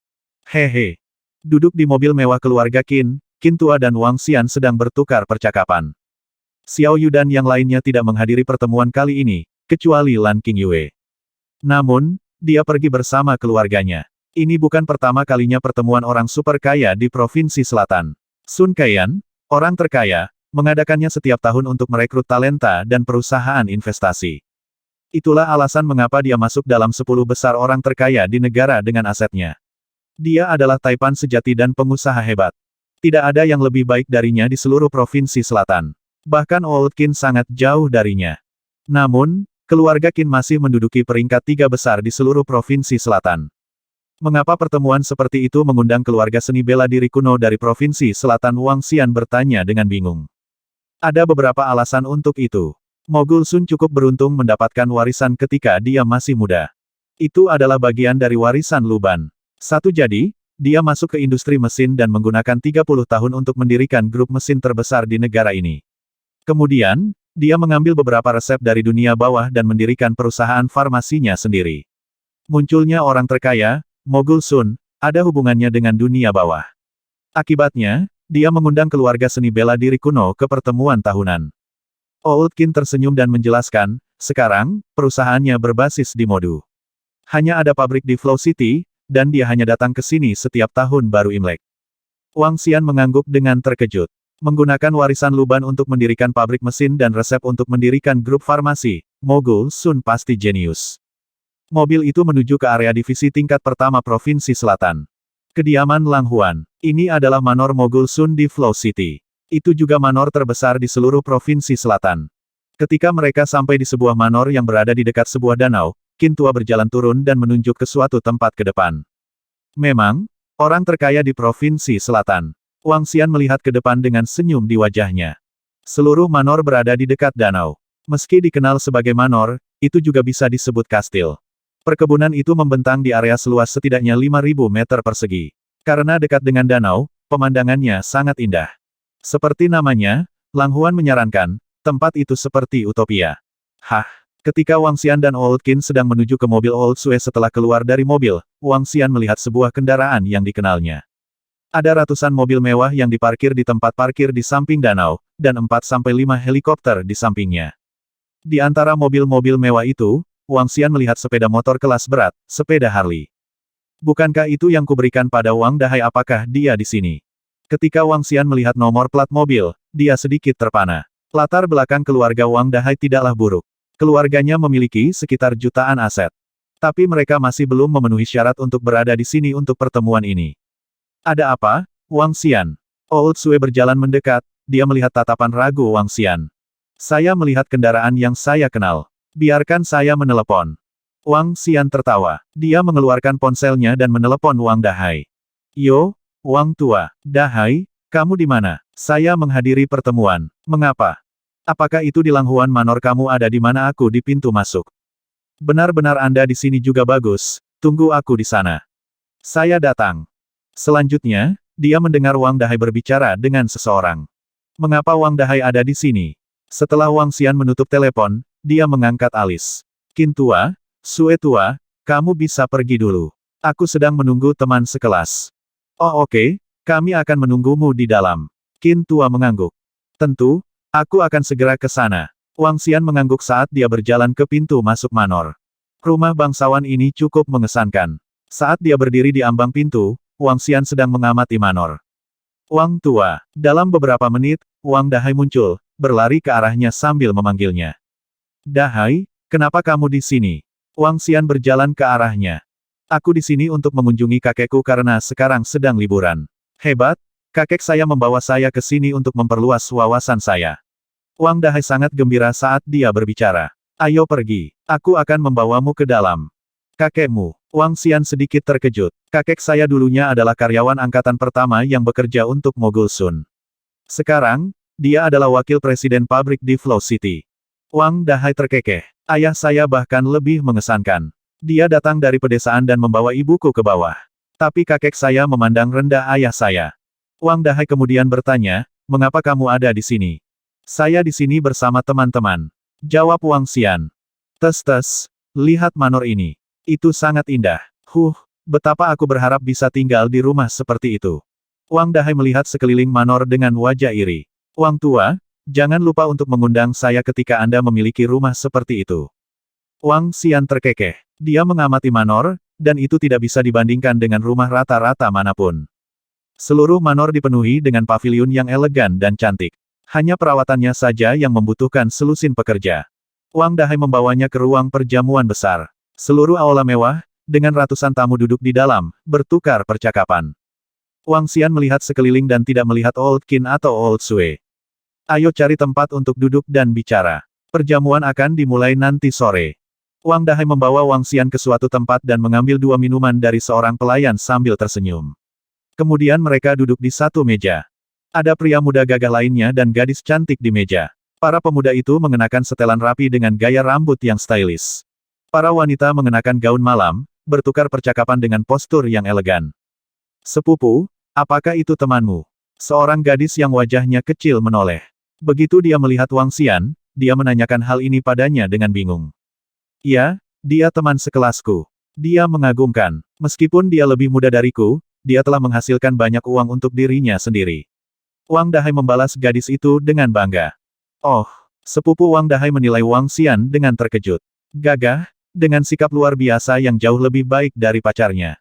Hehe. Duduk di mobil mewah keluarga Qin, Qin Tua dan Wang Xian sedang bertukar percakapan. Xiao Yu dan yang lainnya tidak menghadiri pertemuan kali ini, kecuali Lan Qingyue. Namun, dia pergi bersama keluarganya. Ini bukan pertama kalinya pertemuan orang super kaya di Provinsi Selatan. Sun Kaiyan, orang terkaya, mengadakannya setiap tahun untuk merekrut talenta dan perusahaan investasi. Itulah alasan mengapa dia masuk dalam 10 besar orang terkaya di negara dengan asetnya. Dia adalah taipan sejati dan pengusaha hebat. Tidak ada yang lebih baik darinya di seluruh Provinsi Selatan. Bahkan Old Qin sangat jauh darinya. Namun, keluarga Qin masih menduduki peringkat 3 besar di seluruh Provinsi Selatan. Mengapa pertemuan seperti itu mengundang keluarga seni bela diri kuno dari Provinsi Selatan? Wang Xian bertanya dengan bingung. Ada beberapa alasan untuk itu. Mogul Sun cukup beruntung mendapatkan warisan ketika dia masih muda. Itu adalah bagian dari warisan Luban. Jadi, dia masuk ke industri mesin dan menggunakan 30 tahun untuk mendirikan grup mesin terbesar di negara ini. Kemudian, dia mengambil beberapa resep dari dunia bawah dan mendirikan perusahaan farmasinya sendiri. Munculnya orang terkaya, Mogul Sun, ada hubungannya dengan dunia bawah. Akibatnya, dia mengundang keluarga seni bela diri kuno ke pertemuan tahunan. Old Qin tersenyum dan menjelaskan, sekarang, perusahaannya berbasis di Modu. Hanya ada pabrik di Flow City, dan dia hanya datang ke sini setiap tahun baru Imlek. Wang Xian mengangguk dengan terkejut. Menggunakan warisan Luban untuk mendirikan pabrik mesin dan resep untuk mendirikan grup farmasi, Mogul Sun pasti jenius. Mobil itu menuju ke area divisi tingkat pertama Provinsi Selatan. Kediaman Lang Huan. Ini adalah manor Mogul Sun di Flow City. Itu juga manor terbesar di seluruh Provinsi Selatan. Ketika mereka sampai di sebuah manor yang berada di dekat sebuah danau, Qin Tua berjalan turun dan menunjuk ke suatu tempat ke depan. Memang, orang terkaya di Provinsi Selatan. Wang Xian melihat ke depan dengan senyum di wajahnya. Seluruh manor berada di dekat danau. Meski dikenal sebagai manor, itu juga bisa disebut kastil. Perkebunan itu membentang di area seluas setidaknya 5.000 meter persegi. Karena dekat dengan danau, pemandangannya sangat indah. Seperti namanya, Lang Huan menyarankan, tempat itu seperti utopia. Hah? Ketika Wang Xian dan Old Qin sedang menuju ke mobil Old Sue setelah keluar dari mobil, Wang Xian melihat sebuah kendaraan yang dikenalnya. Ada ratusan mobil mewah yang diparkir di tempat parkir di samping danau, dan 4-5 helikopter di sampingnya. Di antara mobil-mobil mewah itu, Wang Xian melihat sepeda motor kelas berat, sepeda Harley. Bukankah itu yang kuberikan pada Wang Dahai? Apakah dia di sini? Ketika Wang Xian melihat nomor plat mobil, dia sedikit terpana. Latar belakang keluarga Wang Dahai tidaklah buruk. Keluarganya memiliki sekitar jutaan aset. Tapi mereka masih belum memenuhi syarat untuk berada di sini untuk pertemuan ini. Ada apa, Wang Xian? Old Sue berjalan mendekat, dia melihat tatapan ragu Wang Xian. Saya melihat kendaraan yang saya kenal. Biarkan saya menelepon. Wang Xian tertawa. Dia mengeluarkan ponselnya dan menelepon Wang Dahai. Yo, Wang Tua, Dahai, kamu di mana? Saya menghadiri pertemuan. Mengapa? Apakah itu di Lang Huan Manor? Kamu ada di mana? Aku di pintu masuk. Benar-benar Anda di sini juga bagus, tunggu aku di sana. Saya datang. Selanjutnya, dia mendengar Wang Dahai berbicara dengan seseorang. Mengapa Wang Dahai ada di sini? Setelah Wang Xian menutup telepon, dia mengangkat alis. Qin Tua, Sue Tua, kamu bisa pergi dulu. Aku sedang menunggu teman sekelas. Oh oke, kami akan menunggumu di dalam. Qin Tua mengangguk. Tentu, aku akan segera ke sana. Wang Xian mengangguk saat dia berjalan ke pintu masuk manor. Rumah bangsawan ini cukup mengesankan. Saat dia berdiri di ambang pintu, Wang Xian sedang mengamati Manor. Wang tua. Dalam beberapa menit, Wang Dahai muncul, berlari ke arahnya sambil memanggilnya. Dahai, kenapa kamu di sini? Wang Xian berjalan ke arahnya. Aku di sini untuk mengunjungi kakekku karena sekarang sedang liburan. Hebat, kakek saya membawa saya ke sini untuk memperluas wawasan saya. Wang Dahai sangat gembira saat dia berbicara. Ayo pergi, aku akan membawamu ke dalam. Kakekmu, Wang Xian sedikit terkejut. Kakek saya dulunya adalah karyawan angkatan pertama yang bekerja untuk Mogul Sun. Sekarang, dia adalah wakil presiden pabrik di Flow City. Wang Dahai terkekeh. Ayah saya bahkan lebih mengesankan. Dia datang dari pedesaan dan membawa ibuku ke bawah. Tapi kakek saya memandang rendah ayah saya. Wang Dahai kemudian bertanya, mengapa kamu ada di sini? Saya di sini bersama teman-teman. Jawab Wang Xian. Tes, lihat manor ini. Itu sangat indah. Betapa aku berharap bisa tinggal di rumah seperti itu. Wang Dahai melihat sekeliling manor dengan wajah iri. Wang tua, jangan lupa untuk mengundang saya ketika Anda memiliki rumah seperti itu. Wang Xian terkekeh. Dia mengamati manor, dan itu tidak bisa dibandingkan dengan rumah rata-rata manapun. Seluruh manor dipenuhi dengan paviliun yang elegan dan cantik. Hanya perawatannya saja yang membutuhkan selusin pekerja. Wang Dahai membawanya ke ruang perjamuan besar. Seluruh aula mewah, dengan ratusan tamu duduk di dalam, bertukar percakapan. Wang Xian melihat sekeliling dan tidak melihat Old Qin atau Old Sui. Ayo cari tempat untuk duduk dan bicara. Perjamuan akan dimulai nanti sore. Wang Dahai membawa Wang Xian ke suatu tempat dan mengambil 2 minuman dari seorang pelayan sambil tersenyum. Kemudian mereka duduk di satu meja. Ada pria muda gagah lainnya dan gadis cantik di meja. Para pemuda itu mengenakan setelan rapi dengan gaya rambut yang stylish. Para wanita mengenakan gaun malam, bertukar percakapan dengan postur yang elegan. Sepupu, apakah itu temanmu? Seorang gadis yang wajahnya kecil menoleh. Begitu dia melihat Wang Xian, dia menanyakan hal ini padanya dengan bingung. Ya, dia teman sekelasku. Dia mengagumkan. Meskipun dia lebih muda dariku, dia telah menghasilkan banyak uang untuk dirinya sendiri. Wang Dahai membalas gadis itu dengan bangga. Oh, sepupu Wang Dahai menilai Wang Xian dengan terkejut. Gagah, dengan sikap luar biasa yang jauh lebih baik dari pacarnya.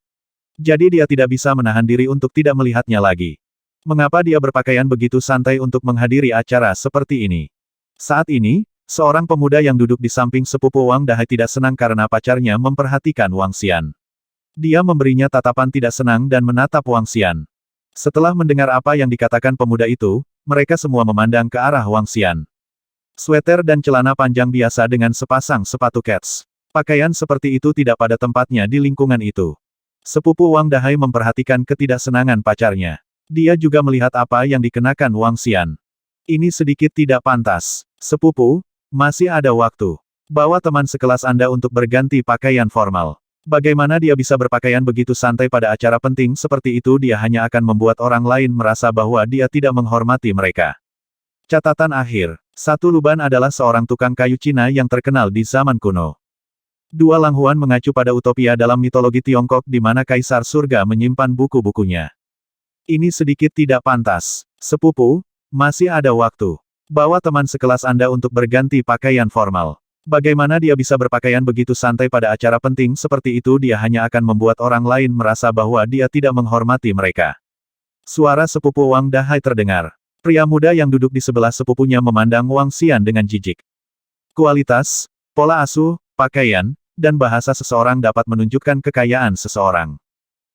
Jadi dia tidak bisa menahan diri untuk tidak melihatnya lagi. Mengapa dia berpakaian begitu santai untuk menghadiri acara seperti ini? Saat ini, seorang pemuda yang duduk di samping sepupu Wang Dahai tidak senang karena pacarnya memperhatikan Wang Xian. Dia memberinya tatapan tidak senang dan menatap Wang Xian. Setelah mendengar apa yang dikatakan pemuda itu, mereka semua memandang ke arah Wang Xian. Sweater dan celana panjang biasa dengan sepasang sepatu kets. Pakaian seperti itu tidak pada tempatnya di lingkungan itu. Sepupu Wang Dahai memperhatikan ketidaksenangan pacarnya. Dia juga melihat apa yang dikenakan Wang Xian. Ini sedikit tidak pantas. Sepupu, masih ada waktu. Bawa teman sekelas Anda untuk berganti pakaian formal. Bagaimana dia bisa berpakaian begitu santai pada acara penting seperti itu? Dia hanya akan membuat orang lain merasa bahwa dia tidak menghormati mereka. Catatan akhir. Satu Luban adalah seorang tukang kayu Cina yang terkenal di zaman kuno. Dua Langhuan mengacu pada utopia dalam mitologi Tiongkok di mana Kaisar Surga menyimpan buku-bukunya. Ini sedikit tidak pantas. Sepupu, masih ada waktu. Bawa teman sekelas Anda untuk berganti pakaian formal. Bagaimana dia bisa berpakaian begitu santai pada acara penting seperti itu? Dia hanya akan membuat orang lain merasa bahwa dia tidak menghormati mereka. Suara sepupu Wang Dahai terdengar. Pria muda yang duduk di sebelah sepupunya memandang Wang Xian dengan jijik. Kualitas, pola asuh, pakaian, dan bahasa seseorang dapat menunjukkan kekayaan seseorang.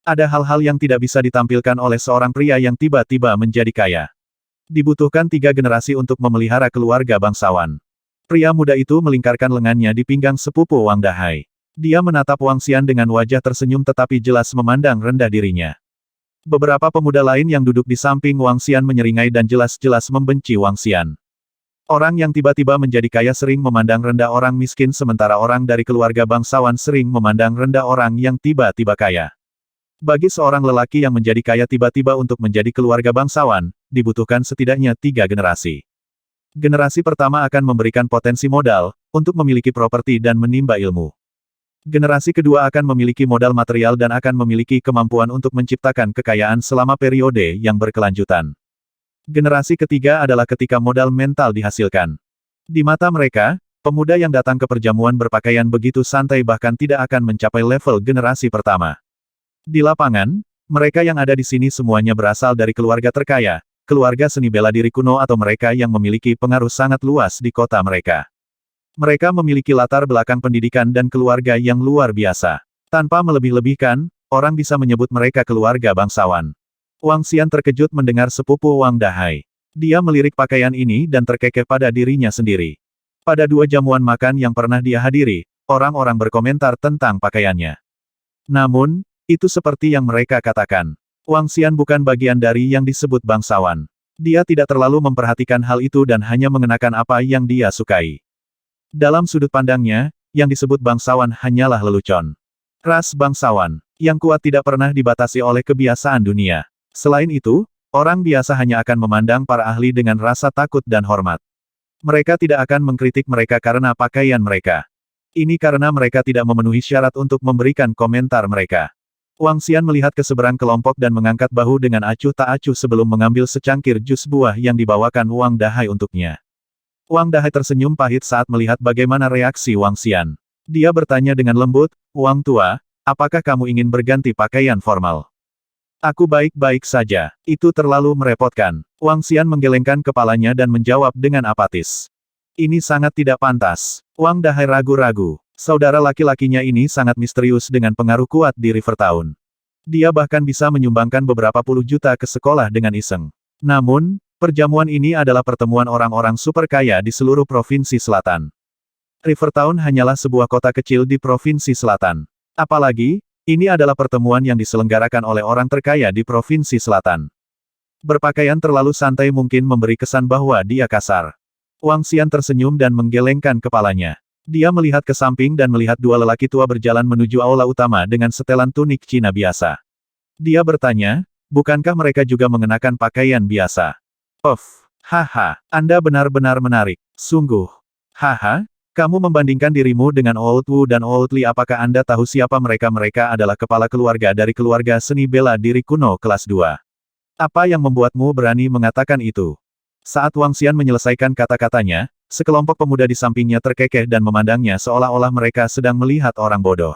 Ada hal-hal yang tidak bisa ditampilkan oleh seorang pria yang tiba-tiba menjadi kaya. Dibutuhkan 3 generasi untuk memelihara keluarga bangsawan. Pria muda itu melingkarkan lengannya di pinggang sepupu Wang Dahai. Dia menatap Wang Xian dengan wajah tersenyum tetapi jelas memandang rendah dirinya. Beberapa pemuda lain yang duduk di samping Wang Xian menyeringai dan jelas-jelas membenci Wang Xian. Orang yang tiba-tiba menjadi kaya sering memandang rendah orang miskin sementara orang dari keluarga bangsawan sering memandang rendah orang yang tiba-tiba kaya. Bagi seorang lelaki yang menjadi kaya tiba-tiba untuk menjadi keluarga bangsawan, dibutuhkan setidaknya 3 generasi. Generasi pertama akan memberikan potensi modal, untuk memiliki properti dan menimba ilmu. Generasi kedua akan memiliki modal material dan akan memiliki kemampuan untuk menciptakan kekayaan selama periode yang berkelanjutan. Generasi ketiga adalah ketika modal mental dihasilkan. Di mata mereka, pemuda yang datang ke perjamuan berpakaian begitu santai bahkan tidak akan mencapai level generasi pertama. Di lapangan, mereka yang ada di sini semuanya berasal dari keluarga terkaya, keluarga seni bela diri kuno atau mereka yang memiliki pengaruh sangat luas di kota mereka. Mereka memiliki latar belakang pendidikan dan keluarga yang luar biasa. Tanpa melebih-lebihkan, orang bisa menyebut mereka keluarga bangsawan. Wang Xian terkejut mendengar sepupu Wang Dahai. Dia melirik pakaian ini dan terkekeh pada dirinya sendiri. Pada 2 jamuan makan yang pernah dia hadiri, orang-orang berkomentar tentang pakaiannya. Namun, itu seperti yang mereka katakan. Wang Xian bukan bagian dari yang disebut bangsawan. Dia tidak terlalu memperhatikan hal itu dan hanya mengenakan apa yang dia sukai. Dalam sudut pandangnya, yang disebut bangsawan hanyalah lelucon. Ras bangsawan, yang kuat tidak pernah dibatasi oleh kebiasaan dunia. Selain itu, orang biasa hanya akan memandang para ahli dengan rasa takut dan hormat. Mereka tidak akan mengkritik mereka karena pakaian mereka. Ini karena mereka tidak memenuhi syarat untuk memberikan komentar mereka. Wang Xian melihat ke seberang kelompok dan mengangkat bahu dengan acuh tak acuh sebelum mengambil secangkir jus buah yang dibawakan Wang Dahai untuknya. Wang Dahai tersenyum pahit saat melihat bagaimana reaksi Wang Xian. Dia bertanya dengan lembut, "Wang tua, apakah kamu ingin berganti pakaian formal?" "Aku baik-baik saja, itu terlalu merepotkan." Wang Xian menggelengkan kepalanya dan menjawab dengan apatis. "Ini sangat tidak pantas." Wang Dahai ragu-ragu. Saudara laki-lakinya ini sangat misterius dengan pengaruh kuat di Rivertown. Dia bahkan bisa menyumbangkan beberapa puluh juta ke sekolah dengan iseng. Namun, perjamuan ini adalah pertemuan orang-orang super kaya di seluruh provinsi selatan. Rivertown hanyalah sebuah kota kecil di provinsi selatan. Apalagi, ini adalah pertemuan yang diselenggarakan oleh orang terkaya di provinsi selatan. Berpakaian terlalu santai mungkin memberi kesan bahwa dia kasar. Wang Xian tersenyum dan menggelengkan kepalanya. Dia melihat ke samping dan melihat 2 lelaki tua berjalan menuju aula utama dengan setelan tunik Cina biasa. Dia bertanya, bukankah mereka juga mengenakan pakaian biasa? Haha, Anda benar-benar menarik. Sungguh. Haha, kamu membandingkan dirimu dengan Old Wu dan Old Li. Apakah Anda tahu siapa mereka? Mereka adalah kepala keluarga dari keluarga seni bela diri kuno kelas 2. Apa yang membuatmu berani mengatakan itu? Saat Wang Xian menyelesaikan kata-katanya, sekelompok pemuda di sampingnya terkekeh dan memandangnya seolah-olah mereka sedang melihat orang bodoh.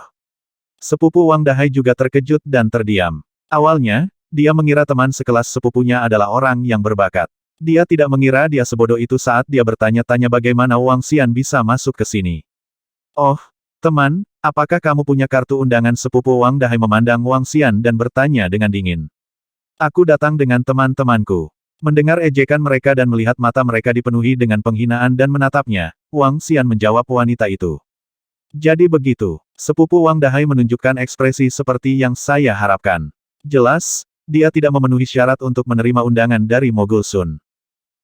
Sepupu Wang Dahai juga terkejut dan terdiam. Awalnya, dia mengira teman sekelas sepupunya adalah orang yang berbakat. Dia tidak mengira dia sebodoh itu saat dia bertanya-tanya bagaimana Wang Xian bisa masuk ke sini. "Oh, teman, apakah kamu punya kartu undangan?" Sepupu Wang Dahai memandang Wang Xian dan bertanya dengan dingin. "Aku datang dengan teman-temanku." Mendengar ejekan mereka dan melihat mata mereka dipenuhi dengan penghinaan dan menatapnya, Wang Xian menjawab wanita itu. "Jadi begitu." Sepupu Wang Dahai menunjukkan ekspresi seperti yang saya harapkan. Jelas, dia tidak memenuhi syarat untuk menerima undangan dari Mogul Sun.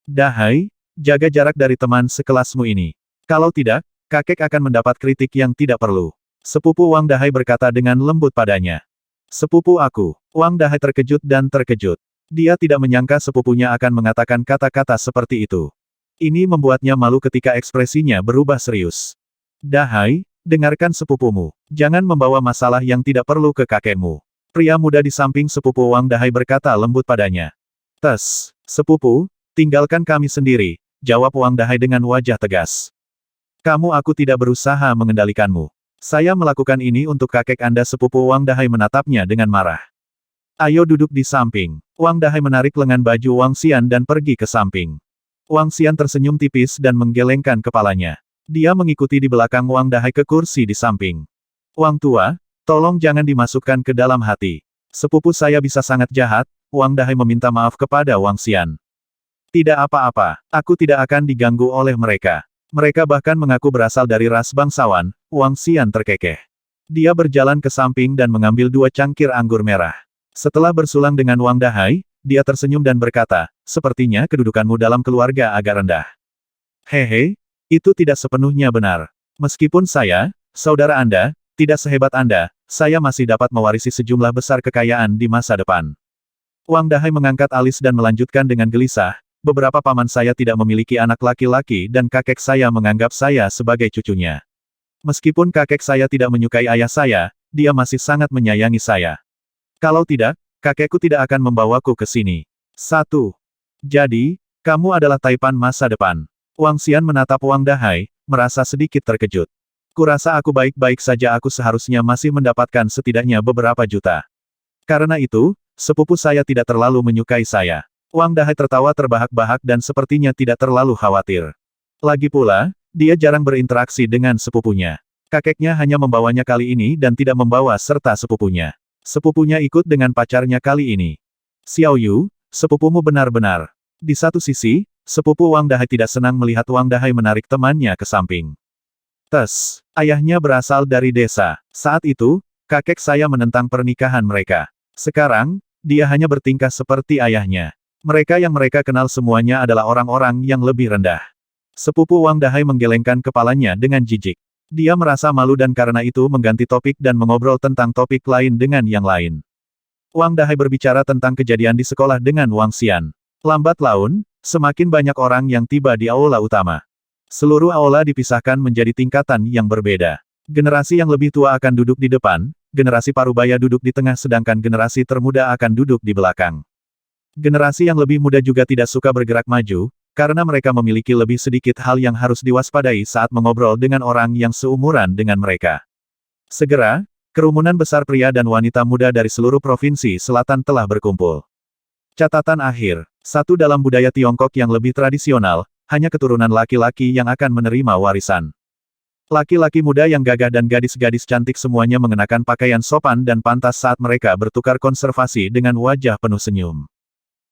"Dahai, jaga jarak dari teman sekelasmu ini. Kalau tidak, kakek akan mendapat kritik yang tidak perlu." Sepupu Wang Dahai berkata dengan lembut padanya. "Sepupu aku." Wang Dahai terkejut dan terkejut. Dia tidak menyangka sepupunya akan mengatakan kata-kata seperti itu. Ini membuatnya malu ketika ekspresinya berubah serius. "Dahai, dengarkan sepupumu. Jangan membawa masalah yang tidak perlu ke kakekmu." Pria muda di samping sepupu Wang Dahai berkata lembut padanya. Sepupu, tinggalkan kami sendiri," jawab Wang Dahai dengan wajah tegas. Aku tidak berusaha mengendalikanmu. Saya melakukan ini untuk kakek Anda." Sepupu Wang Dahai menatapnya dengan marah. "Ayo duduk di samping." Wang Dahai menarik lengan baju Wang Xian dan pergi ke samping. Wang Xian tersenyum tipis dan menggelengkan kepalanya. Dia mengikuti di belakang Wang Dahai ke kursi di samping. "Wang tua, tolong jangan dimasukkan ke dalam hati. Sepupu saya bisa sangat jahat." Wang Dahai meminta maaf kepada Wang Xian. "Tidak apa-apa, aku tidak akan diganggu oleh mereka. Mereka bahkan mengaku berasal dari ras bangsawan." Wang Xian terkekeh. Dia berjalan ke samping dan mengambil 2 cangkir anggur merah. Setelah bersulang dengan Wang Dahai, dia tersenyum dan berkata, "Sepertinya kedudukanmu dalam keluarga agak rendah." "Hehe, itu tidak sepenuhnya benar. Meskipun saya, saudara Anda, tidak sehebat Anda, saya masih dapat mewarisi sejumlah besar kekayaan di masa depan." Wang Dahai mengangkat alis dan melanjutkan dengan gelisah, "Beberapa paman saya tidak memiliki anak laki-laki dan kakek saya menganggap saya sebagai cucunya. Meskipun kakek saya tidak menyukai ayah saya, dia masih sangat menyayangi saya. Kalau tidak, kakekku tidak akan membawaku ke sini." Jadi, kamu adalah taipan masa depan." Wang Xian menatap Wang Dahai, merasa sedikit terkejut. "Kurasa aku baik-baik saja. Aku seharusnya masih mendapatkan setidaknya beberapa juta." Karena itu, sepupu saya tidak terlalu menyukai saya. Wang Dahai tertawa terbahak-bahak dan sepertinya tidak terlalu khawatir. Lagi pula, dia jarang berinteraksi dengan sepupunya. Kakeknya hanya membawanya kali ini dan tidak membawa serta sepupunya. Sepupunya ikut dengan pacarnya kali ini. Xiao Yu, sepupumu benar-benar. Di satu sisi, sepupu Wang Dahai tidak senang melihat Wang Dahai menarik temannya ke samping. Ayahnya berasal dari desa. Saat itu, kakek saya menentang pernikahan mereka. Sekarang, dia hanya bertingkah seperti ayahnya. Mereka yang mereka kenal semuanya adalah orang-orang yang lebih rendah. Sepupu Wang Dahai menggelengkan kepalanya dengan jijik. Dia merasa malu dan karena itu mengganti topik dan mengobrol tentang topik lain dengan yang lain. Wang Dahai berbicara tentang kejadian di sekolah dengan Wang Xian. Lambat laun, semakin banyak orang yang tiba di aula utama. Seluruh aula dipisahkan menjadi tingkatan yang berbeda. Generasi yang lebih tua akan duduk di depan, generasi parubaya duduk di tengah sedangkan generasi termuda akan duduk di belakang. Generasi yang lebih muda juga tidak suka bergerak maju, karena mereka memiliki lebih sedikit hal yang harus diwaspadai saat mengobrol dengan orang yang seumuran dengan mereka. Segera, kerumunan besar pria dan wanita muda dari seluruh provinsi selatan telah berkumpul. Catatan akhir, satu dalam budaya Tiongkok yang lebih tradisional, hanya keturunan laki-laki yang akan menerima warisan. Laki-laki muda yang gagah dan gadis-gadis cantik semuanya mengenakan pakaian sopan dan pantas saat mereka bertukar konversasi dengan wajah penuh senyum.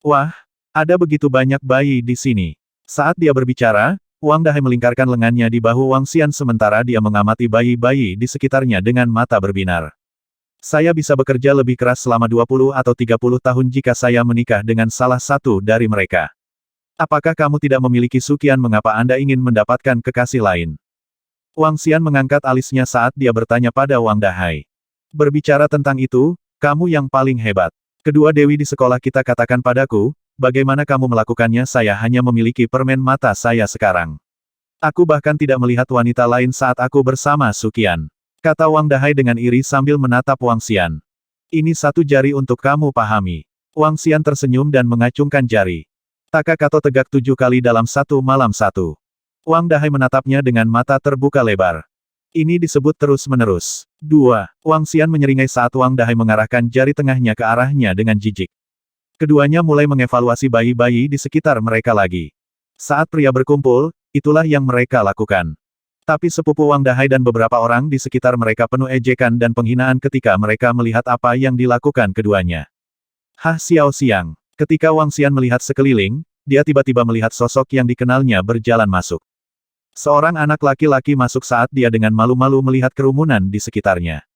Wah! Ada begitu banyak bayi di sini. Saat dia berbicara, Wang Dahai melingkarkan lengannya di bahu Wang Xian sementara dia mengamati bayi-bayi di sekitarnya dengan mata berbinar. Saya bisa bekerja lebih keras selama 20 atau 30 tahun jika saya menikah dengan salah satu dari mereka. Apakah kamu tidak memiliki sukian mengapa Anda ingin mendapatkan kekasih lain? Wang Xian mengangkat alisnya saat dia bertanya pada Wang Dahai. Berbicara tentang itu, kamu yang paling hebat. Kedua dewi di sekolah kita katakan padaku, bagaimana kamu melakukannya? Saya hanya memiliki permen mata saya sekarang. Aku bahkan tidak melihat wanita lain saat aku bersama Sukian. Kata Wang Dahai dengan iri sambil menatap Wang Xian. Ini satu jari untuk kamu pahami. Wang Xian tersenyum dan mengacungkan jari. Taka-kato tegak 7 kali dalam satu malam satu. Wang Dahai menatapnya dengan mata terbuka lebar. Ini disebut terus-menerus. 2. Wang Xian menyeringai saat Wang Dahai mengarahkan jari tengahnya ke arahnya dengan jijik. Keduanya mulai mengevaluasi bayi-bayi di sekitar mereka lagi. Saat pria berkumpul, itulah yang mereka lakukan. Tapi sepupu Wang Dahai dan beberapa orang di sekitar mereka penuh ejekan dan penghinaan ketika mereka melihat apa yang dilakukan keduanya. Hah, Xiao Xiang. Ketika Wang Xian melihat sekeliling, dia tiba-tiba melihat sosok yang dikenalnya berjalan masuk. Seorang anak laki-laki masuk saat dia dengan malu-malu melihat kerumunan di sekitarnya.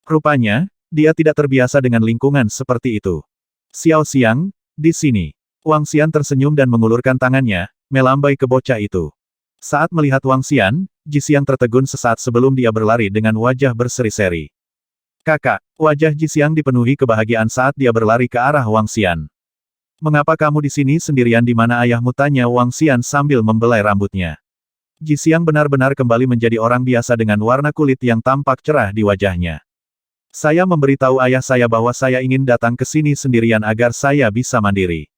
Rupanya, dia tidak terbiasa dengan lingkungan seperti itu. Xiao Xiang, di sini. Wang Xian tersenyum dan mengulurkan tangannya, melambai ke bocah itu. Saat melihat Wang Xian, Ji Xiang tertegun sesaat sebelum dia berlari dengan wajah berseri-seri. Kakak, wajah Ji Xiang dipenuhi kebahagiaan saat dia berlari ke arah Wang Xian. Mengapa kamu di sini sendirian? Di mana ayahmu? Tanya Wang Xian sambil membelai rambutnya. Ji Xiang benar-benar kembali menjadi orang biasa dengan warna kulit yang tampak cerah di wajahnya. Saya memberitahu ayah saya bahwa saya ingin datang ke sini sendirian agar saya bisa mandiri.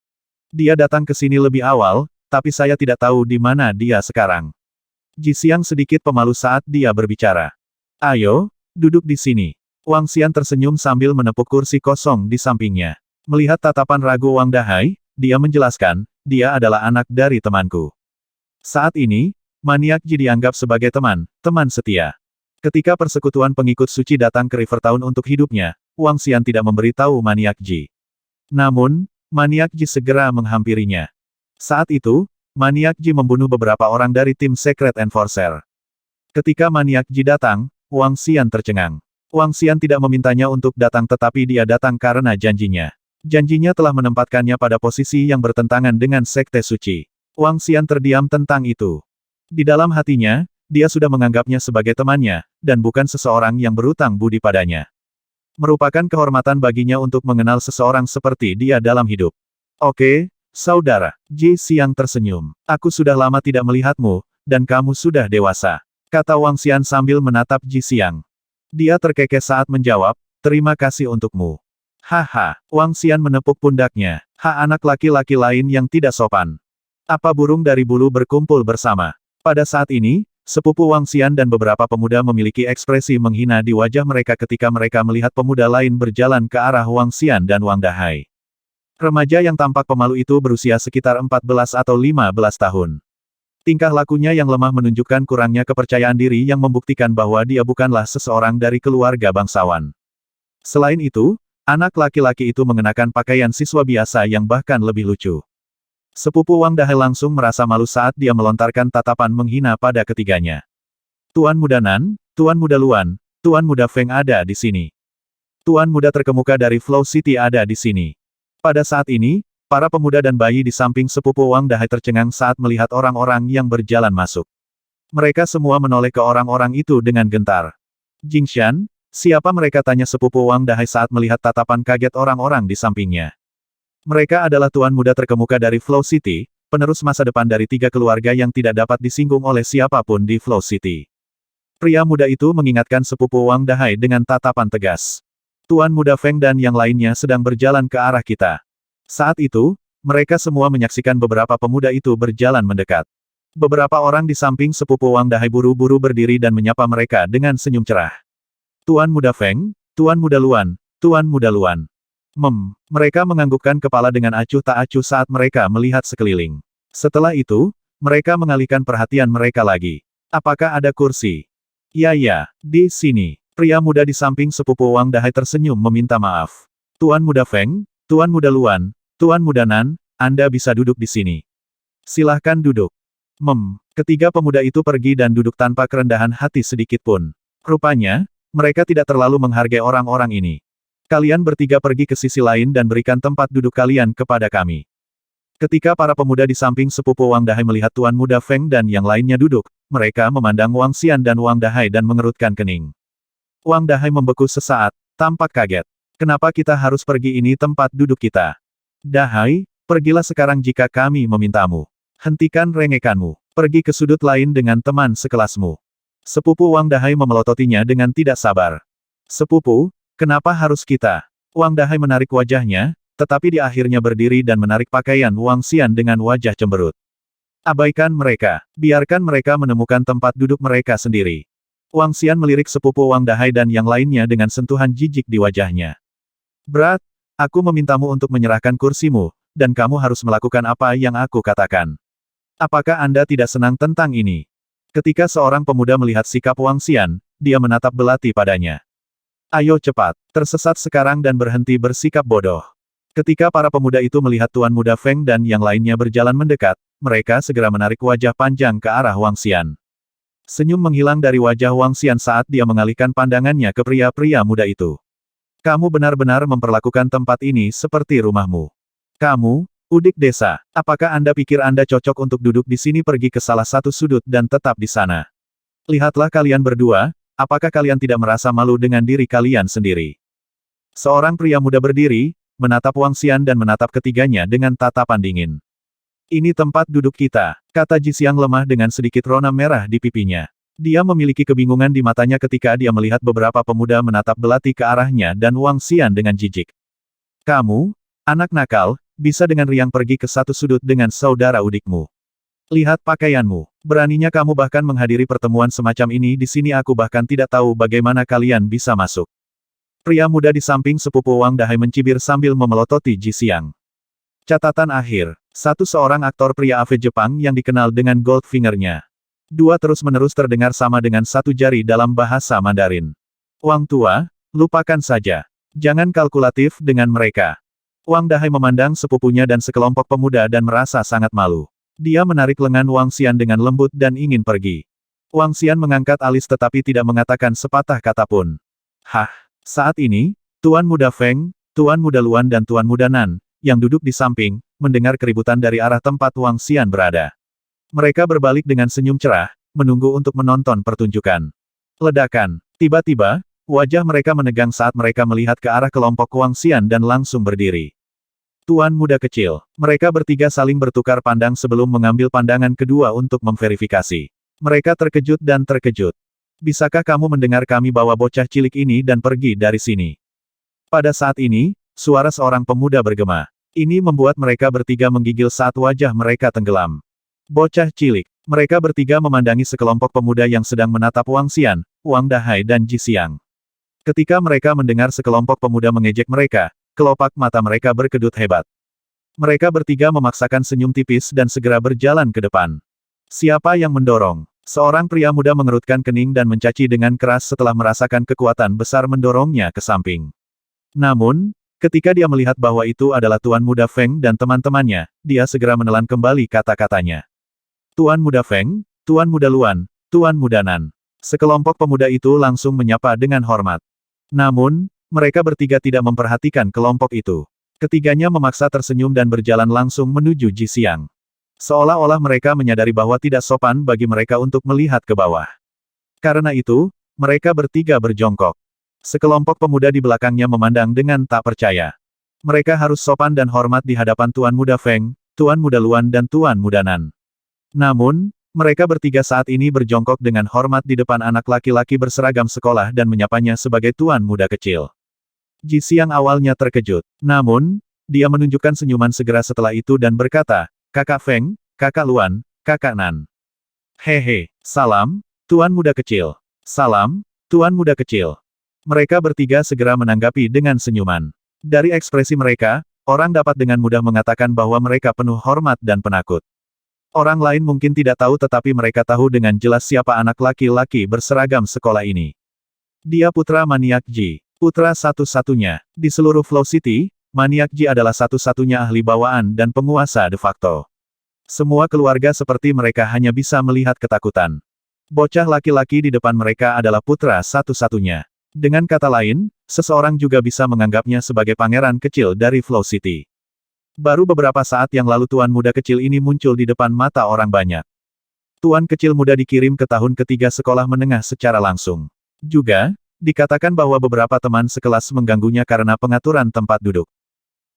Dia datang ke sini lebih awal, tapi saya tidak tahu di mana dia sekarang. Ji Xiang sedikit pemalu saat dia berbicara. Ayo, duduk di sini. Wang Xian tersenyum sambil menepuk kursi kosong di sampingnya. Melihat tatapan ragu Wang Dahai, dia menjelaskan, dia adalah anak dari temanku. Saat ini, Maniak Ji dianggap sebagai teman setia. Ketika persekutuan pengikut suci datang ke River Town untuk hidupnya, Wang Xian tidak memberitahu Maniak Ji. Namun, Maniak Ji segera menghampirinya. Saat itu, Maniak Ji membunuh beberapa orang dari tim Secret Enforcer. Ketika Maniak Ji datang, Wang Xian tercengang. Wang Xian tidak memintanya untuk datang tetapi dia datang karena janjinya. Janjinya telah menempatkannya pada posisi yang bertentangan dengan Sekte Suci. Wang Xian terdiam tentang itu. Di dalam hatinya, dia sudah menganggapnya sebagai temannya, dan bukan seseorang yang berutang budi padanya. Merupakan kehormatan baginya untuk mengenal seseorang seperti dia dalam hidup. Oke, saudara. Ji Xiang tersenyum. Aku sudah lama tidak melihatmu, dan kamu sudah dewasa. Kata Wang Xian sambil menatap Ji Xiang. Dia terkekeh saat menjawab, terima kasih untukmu. Haha, Wang Xian menepuk pundaknya. Anak laki-laki lain yang tidak sopan. Apa burung dari bulu berkumpul bersama? Pada saat ini, Sepupu Wang Xian dan beberapa pemuda memiliki ekspresi menghina di wajah mereka ketika mereka melihat pemuda lain berjalan ke arah Wang Xian dan Wang Dahai. Remaja yang tampak pemalu itu berusia sekitar 14 atau 15 tahun. Tingkah lakunya yang lemah menunjukkan kurangnya kepercayaan diri yang membuktikan bahwa dia bukanlah seseorang dari keluarga bangsawan. Selain itu, anak laki-laki itu mengenakan pakaian siswa biasa yang bahkan lebih lucu. Sepupu Wang Dahai langsung merasa malu saat dia melontarkan tatapan menghina pada ketiganya. Tuan Muda Nan, Tuan Muda Luan, Tuan Muda Feng ada di sini. Tuan Muda terkemuka dari Flow City ada di sini. Pada saat ini, para pemuda dan bayi di samping sepupu Wang Dahai tercengang saat melihat orang-orang yang berjalan masuk. Mereka semua menoleh ke orang-orang itu dengan gentar. Jingshan, siapa mereka, tanya sepupu Wang Dahai saat melihat tatapan kaget orang-orang di sampingnya. Mereka adalah Tuan Muda terkemuka dari Flow City, penerus masa depan dari 3 keluarga yang tidak dapat disinggung oleh siapapun di Flow City. Pria muda itu mengingatkan sepupu Wang Dahai dengan tatapan tegas. Tuan Muda Feng dan yang lainnya sedang berjalan ke arah kita. Saat itu, mereka semua menyaksikan beberapa pemuda itu berjalan mendekat. Beberapa orang di samping sepupu Wang Dahai buru-buru berdiri dan menyapa mereka dengan senyum cerah. Tuan Muda Feng, Tuan Muda Luan, Tuan Muda Luan. Mereka menganggukkan kepala dengan acuh tak acuh saat mereka melihat sekeliling. Setelah itu, mereka mengalihkan perhatian mereka lagi. Apakah ada kursi? Ya, di sini. Pria muda di samping sepupu Wang Dahai tersenyum meminta maaf. Tuan Muda Feng, Tuan Muda Luan, Tuan Muda Nan, Anda bisa duduk di sini. Silahkan duduk. Ketiga pemuda itu pergi dan duduk tanpa kerendahan hati sedikit pun. Rupanya, mereka tidak terlalu menghargai orang-orang ini. Kalian bertiga pergi ke sisi lain dan berikan tempat duduk kalian kepada kami. Ketika para pemuda di samping sepupu Wang Dahai melihat Tuan Muda Feng dan yang lainnya duduk, mereka memandang Wang Xian dan Wang Dahai dan mengerutkan kening. Wang Dahai membeku sesaat, tampak kaget. Kenapa kita harus pergi, ini tempat duduk kita? Dahai, pergilah sekarang jika kami memintamu. Hentikan rengekanmu. Pergi ke sudut lain dengan teman sekelasmu. Sepupu Wang Dahai memelototinya dengan tidak sabar. Sepupu, kenapa harus kita? Wang Dahai menarik wajahnya, tetapi dia akhirnya berdiri dan menarik pakaian Wang Xian dengan wajah cemberut. Abaikan mereka. Biarkan mereka menemukan tempat duduk mereka sendiri. Wang Xian melirik sepupu Wang Dahai dan yang lainnya dengan sentuhan jijik di wajahnya. Berat, aku memintamu untuk menyerahkan kursimu, dan kamu harus melakukan apa yang aku katakan. Apakah Anda tidak senang tentang ini? Ketika seorang pemuda melihat sikap Wang Xian, dia menatap belati padanya. Ayo cepat, tersesat sekarang dan berhenti bersikap bodoh. Ketika para pemuda itu melihat Tuan Muda Feng dan yang lainnya berjalan mendekat, mereka segera menarik wajah panjang ke arah Wang Xian. Senyum menghilang dari wajah Wang Xian saat dia mengalihkan pandangannya ke pria-pria muda itu. Kamu benar-benar memperlakukan tempat ini seperti rumahmu. Kamu, udik desa, apakah Anda pikir Anda cocok untuk duduk di sini? Pergi ke salah satu sudut dan tetap di sana. Lihatlah kalian berdua, apakah kalian tidak merasa malu dengan diri kalian sendiri? Seorang pria muda berdiri, menatap Wang Xian dan menatap ketiganya dengan tatapan dingin. Ini tempat duduk kita, kata Ji Xiang lemah dengan sedikit rona merah di pipinya. Dia memiliki kebingungan di matanya ketika dia melihat beberapa pemuda menatap belati ke arahnya dan Wang Xian dengan jijik. Kamu, anak nakal, bisa dengan riang pergi ke satu sudut dengan saudara udikmu. Lihat pakaianmu. Beraninya kamu bahkan menghadiri pertemuan semacam ini di sini. Aku bahkan tidak tahu bagaimana kalian bisa masuk. Pria muda di samping sepupu Wang Dahai mencibir sambil memelototi Ji Xiang. Catatan akhir. Seorang aktor pria AV Jepang yang dikenal dengan Goldfinger-nya. Dua terus-menerus terdengar sama dengan satu jari dalam bahasa Mandarin. Wang tua, lupakan saja. Jangan kalkulatif dengan mereka. Wang Dahai memandang sepupunya dan sekelompok pemuda dan merasa sangat malu. Dia menarik lengan Wang Xian dengan lembut dan ingin pergi. Wang Xian mengangkat alis tetapi tidak mengatakan sepatah kata pun. Saat ini, Tuan Muda Feng, Tuan Muda Luan dan Tuan Muda Nan, yang duduk di samping, mendengar keributan dari arah tempat Wang Xian berada. Mereka berbalik dengan senyum cerah, menunggu untuk menonton pertunjukan. Ledakan. Tiba-tiba, wajah mereka menegang saat mereka melihat ke arah kelompok Wang Xian dan langsung berdiri. Tuan Muda kecil. Mereka bertiga saling bertukar pandang sebelum mengambil pandangan kedua untuk memverifikasi. Mereka terkejut dan terkejut. Bisakah kamu mendengar kami bawa bocah cilik ini dan pergi dari sini? Pada saat ini, suara seorang pemuda bergema. Ini membuat mereka bertiga menggigil saat wajah mereka tenggelam. Bocah cilik. Mereka bertiga memandangi sekelompok pemuda yang sedang menatap Wang Xian, Wang Dahai dan Ji Xiang. Ketika mereka mendengar sekelompok pemuda mengejek mereka, kelopak mata mereka berkedut hebat. Mereka bertiga memaksakan senyum tipis dan segera berjalan ke depan. Siapa yang mendorong? Seorang pria muda mengerutkan kening dan mencaci dengan keras setelah merasakan kekuatan besar mendorongnya ke samping. Namun, ketika dia melihat bahwa itu adalah Tuan Muda Feng dan teman-temannya, dia segera menelan kembali kata-katanya. Tuan Muda Feng, Tuan Muda Luan, Tuan Muda Nan. Sekelompok pemuda itu langsung menyapa dengan hormat. Namun, mereka bertiga tidak memperhatikan kelompok itu. Ketiganya memaksa tersenyum dan berjalan langsung menuju Ji Xiang. Seolah-olah mereka menyadari bahwa tidak sopan bagi mereka untuk melihat ke bawah. Karena itu, mereka bertiga berjongkok. Sekelompok pemuda di belakangnya memandang dengan tak percaya. Mereka harus sopan dan hormat di hadapan Tuan Muda Feng, Tuan Muda Luan dan Tuan Muda Nan. Namun, mereka bertiga saat ini berjongkok dengan hormat di depan anak laki-laki berseragam sekolah dan menyapanya sebagai Tuan Muda Kecil. Ji Xiang awalnya terkejut. Namun, dia menunjukkan senyuman segera setelah itu dan berkata, Kakak Feng, Kakak Luan, Kakak Nan. Hehe, salam, Tuan Muda Kecil. Salam, Tuan Muda Kecil. Mereka bertiga segera menanggapi dengan senyuman. Dari ekspresi mereka, orang dapat dengan mudah mengatakan bahwa mereka penuh hormat dan penakut. Orang lain mungkin tidak tahu tetapi mereka tahu dengan jelas siapa anak laki-laki berseragam sekolah ini. Dia putra Maniak Ji. Putra satu-satunya. Di seluruh Flow City, Maniak Ji adalah satu-satunya ahli bawaan dan penguasa de facto. Semua keluarga seperti mereka hanya bisa melihat ketakutan. Bocah laki-laki di depan mereka adalah putra satu-satunya. Dengan kata lain, seseorang juga bisa menganggapnya sebagai pangeran kecil dari Flow City. Baru beberapa saat yang lalu Tuan Muda Kecil ini muncul di depan mata orang banyak. Tuan Kecil Muda dikirim ke tahun ketiga sekolah menengah secara langsung. Juga, dikatakan bahwa beberapa teman sekelas mengganggunya karena pengaturan tempat duduk.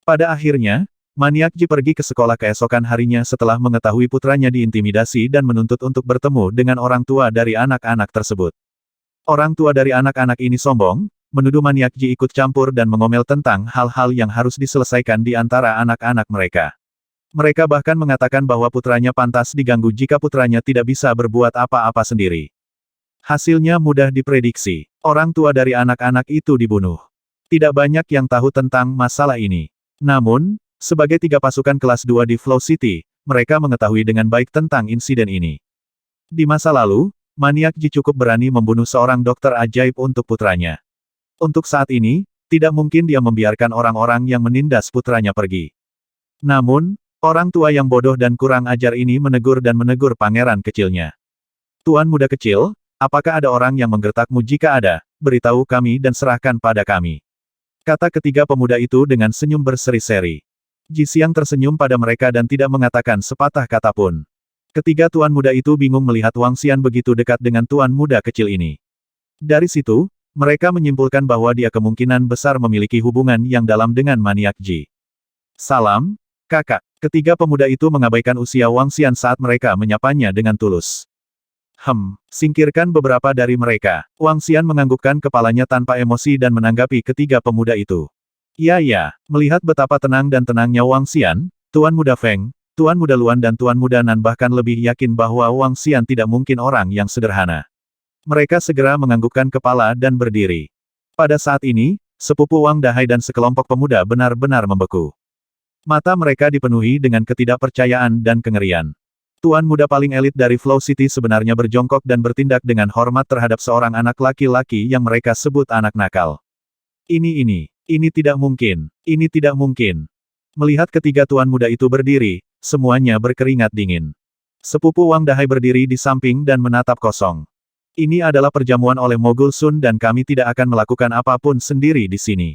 Pada akhirnya, Maniak Ji pergi ke sekolah keesokan harinya setelah mengetahui putranya diintimidasi dan menuntut untuk bertemu dengan orang tua dari anak-anak tersebut. Orang tua dari anak-anak ini sombong, menuduh Maniak Ji ikut campur dan mengomel tentang hal-hal yang harus diselesaikan di antara anak-anak mereka. Mereka bahkan mengatakan bahwa putranya pantas diganggu jika putranya tidak bisa berbuat apa-apa sendiri. Hasilnya mudah diprediksi. Orang tua dari anak-anak itu dibunuh. Tidak banyak yang tahu tentang masalah ini. Namun, sebagai tiga pasukan kelas 2 di Flow City, mereka mengetahui dengan baik tentang insiden ini. Di masa lalu, Maniak Ji cukup berani membunuh seorang dokter ajaib untuk putranya. Untuk saat ini, tidak mungkin dia membiarkan orang-orang yang menindas putranya pergi. Namun, orang tua yang bodoh dan kurang ajar ini menegur pangeran kecilnya. Tuan Muda Kecil, apakah ada orang yang menggertakmu? Jika ada, beritahu kami dan serahkan pada kami. Kata ketiga pemuda itu dengan senyum berseri-seri. Ji Xiang tersenyum pada mereka dan tidak mengatakan sepatah kata pun. Ketiga Tuan Muda itu bingung melihat Wang Xian begitu dekat dengan Tuan Muda Kecil ini. Dari situ, mereka menyimpulkan bahwa dia kemungkinan besar memiliki hubungan yang dalam dengan Maniak Ji. Salam, kakak. Ketiga pemuda itu mengabaikan usia Wang Xian saat mereka menyapanya dengan tulus. Singkirkan beberapa dari mereka. Wang Xian menganggukkan kepalanya tanpa emosi dan menanggapi ketiga pemuda itu. Ya, melihat betapa tenang dan tenangnya Wang Xian, Tuan Muda Feng, Tuan Muda Luan dan Tuan Muda Nan bahkan lebih yakin bahwa Wang Xian tidak mungkin orang yang sederhana. Mereka segera menganggukkan kepala dan berdiri. Pada saat ini, sepupu Wang Dahai dan sekelompok pemuda benar-benar membeku. Mata mereka dipenuhi dengan ketidakpercayaan dan kengerian. Tuan muda paling elit dari Flow City sebenarnya berjongkok dan bertindak dengan hormat terhadap seorang anak laki-laki yang mereka sebut anak nakal. Ini tidak mungkin. Ini tidak mungkin. Melihat ketiga tuan muda itu berdiri, semuanya berkeringat dingin. Sepupu Wang Dahai berdiri di samping dan menatap kosong. Ini adalah perjamuan oleh Mogul Sun dan kami tidak akan melakukan apapun sendiri di sini.